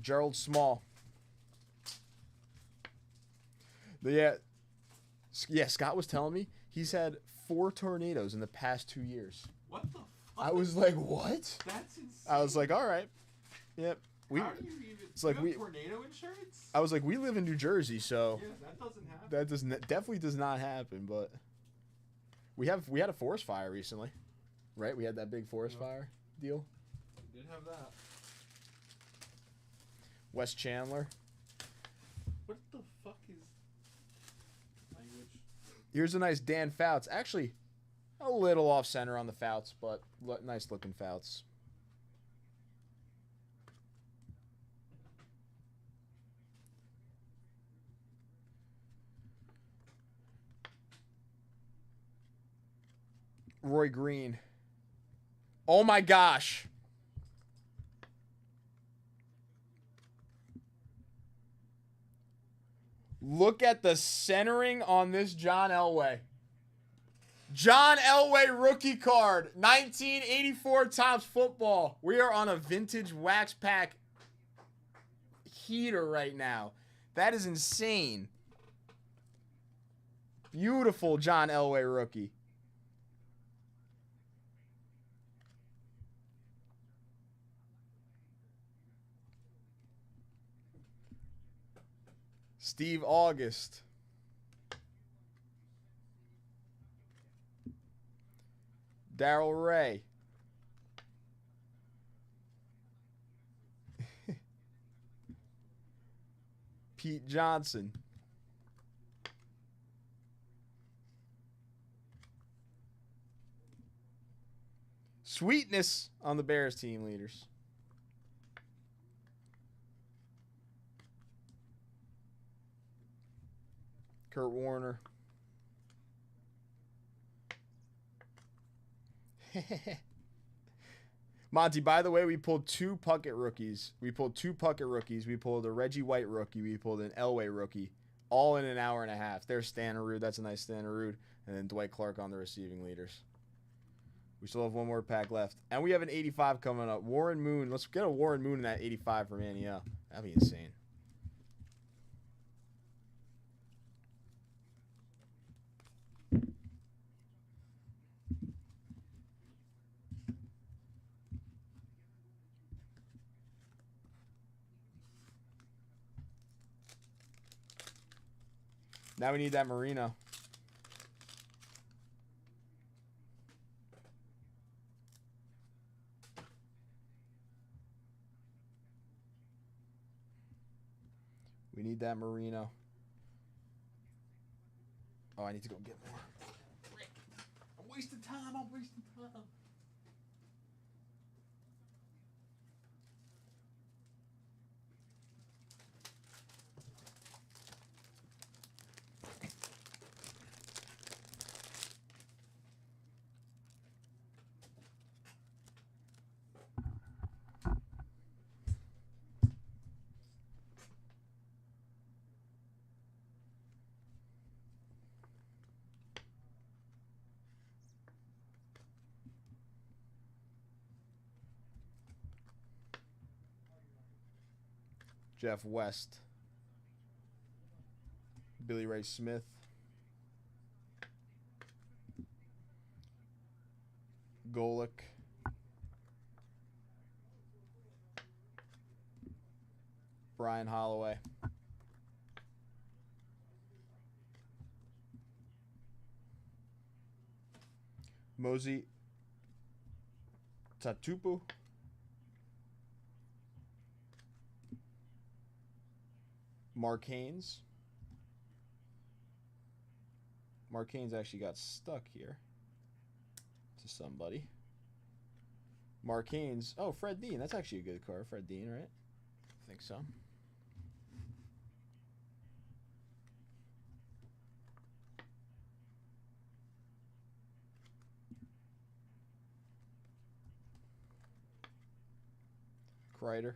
Gerald Small. Yeah, Scott was telling me he's had 4 tornadoes in the past 2 years. What the fuck? I was like, what? That's insane. I was like, all right. Yep. How do you even... It's like you have we... tornado insurance? I was like, we live in New Jersey, so... Yeah, that doesn't happen. That definitely does not happen, but... We had a forest fire recently. Right? We had that big forest fire deal. We did have that. Wes Chandler. What the fuck is language? Here's a nice Dan Fouts. Actually, a little off center on the Fouts, but nice looking Fouts. Roy Green. Oh my gosh. Look at the centering on this John Elway. John Elway rookie card. 1984 Topps Football. We are on a vintage wax pack heater right now. That is insane. Beautiful John Elway rookie. Steve August. Darrell Ray. Pete Johnson. Sweetness on the Bears team leaders. Kurt Warner. Monty, by the way, we pulled 2 Puckett rookies. We pulled a Reggie White rookie. We pulled an Elway rookie. All in an hour and a half. There's Stannerud. That's a nice Stannerud. And then Dwight Clark on the receiving leaders. We still have 1 more pack left. And we have an 85 coming up. Warren Moon. Let's get a Warren Moon in that 85 for Manny. That'd be insane. Now we need that Marino. We need that Marino. Oh, I need to go get more. I'm wasting time. Jeff West. Billy Ray Smith. Golick. Brian Holloway. Mosey Tatupu. Mark Haynes. Mark Haynes actually got stuck here to somebody. Mark Haynes. Oh, Fred Dean. That's actually a good card. Fred Dean, right? I think so. Kreider.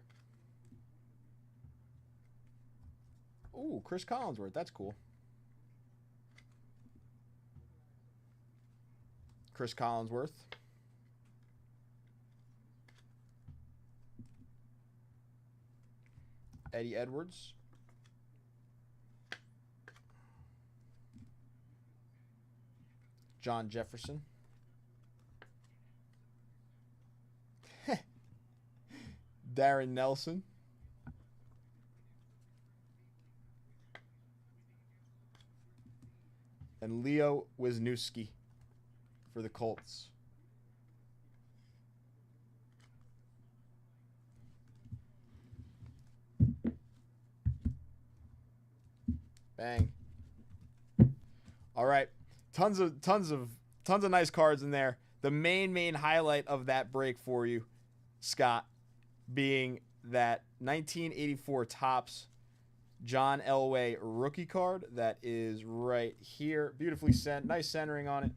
Ooh, Chris Collinsworth. That's cool. Chris Collinsworth. Eddie Edwards. John Jefferson. Darren Nelson. And Leo Wisniewski for the Colts. Bang. All right. Tons of nice cards in there. The main highlight of that break for you, Scott, being that 1984 Topps John Elway rookie card that is right here. Beautifully sent. Nice centering on it.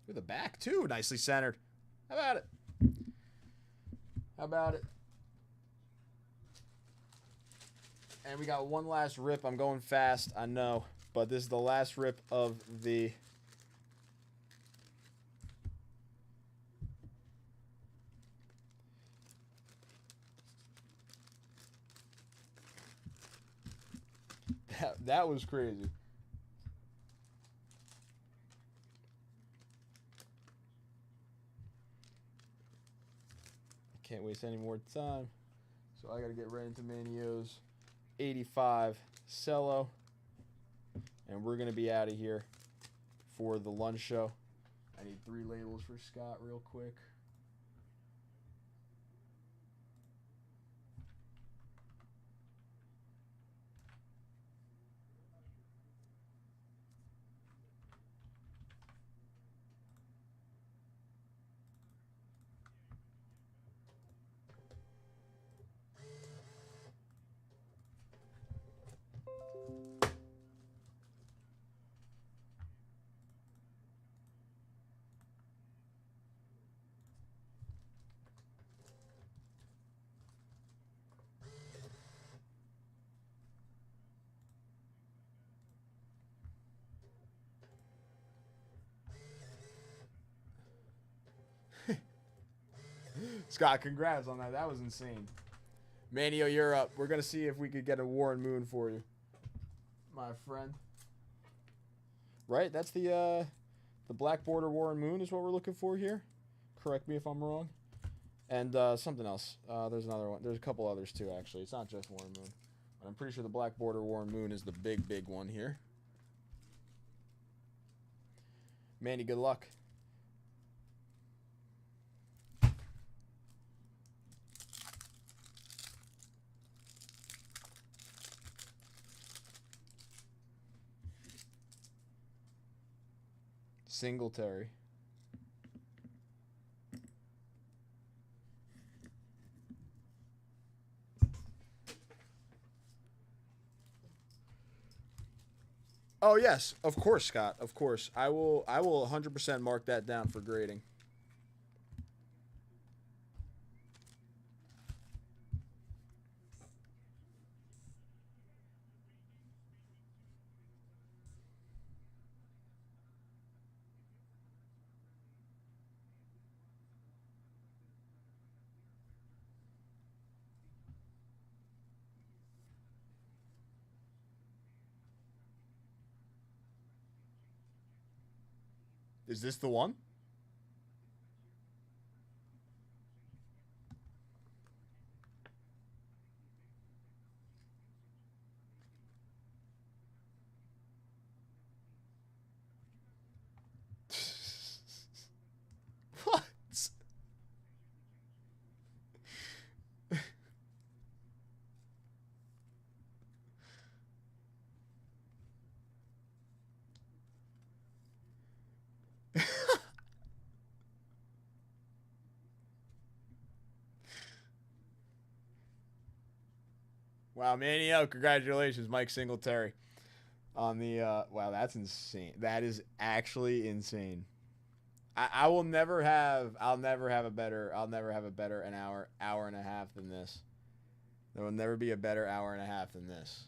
With the back, too. Nicely centered. How about it? How about it? And we got one last rip. I'm going fast, I know. But this is the last rip of the... That was crazy. Can't waste any more time. So I got to get right into Manio's 85 Cello. And we're going to be out of here for the lunch show. I need 3 labels for Scott real quick. Scott, congrats on that. That was insane. Manio, you're up. We're going to see if we could get a Warren Moon for you, my friend. Right? That's the black border Warren Moon is what we're looking for here. Correct me if I'm wrong. And something else. There's another one. There's a couple others too, actually. It's not just Warren Moon. But I'm pretty sure the black border Warren Moon is the big one here. Manny, good luck. Singletary. Oh yes, of course, Scott. Of course, I will 100% mark that down for grading. Is this the one? Wow, Manio, congratulations, Mike Singletary. On the wow, that's insane. That is actually insane. I'll never have a better an hour and a half than this. There will never be a better hour and a half than this.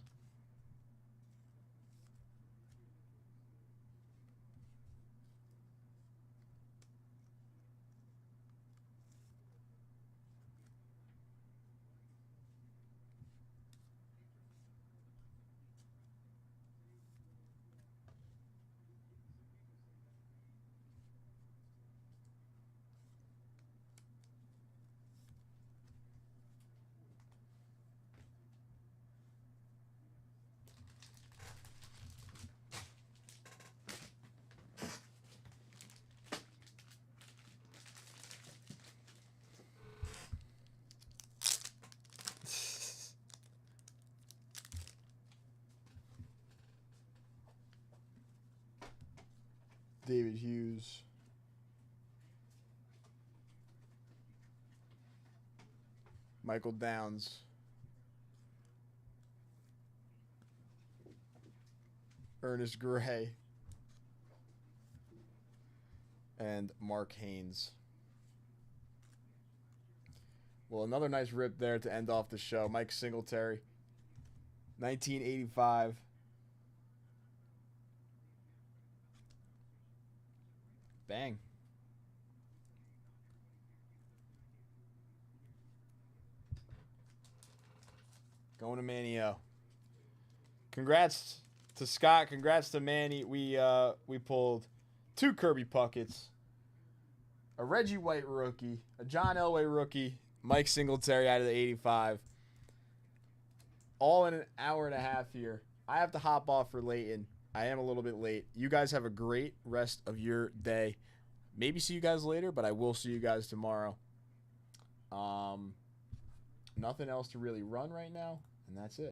David Hughes. Michael Downs. Ernest Gray. And Mark Haynes. Well, another nice rip there to end off the show. Mike Singletary. 1985. Bang. Going to Manio. Congrats to Scott. Congrats to Manny. We pulled 2 Kirby Pucketts, a Reggie White rookie, a John Elway rookie, Mike Singletary out of the 85. All in an hour and a half here. I have to hop off for Leighton. I am a little bit late. You guys have a great rest of your day. Maybe see you guys later, but I will see you guys tomorrow. Nothing else to really run right now, and that's it.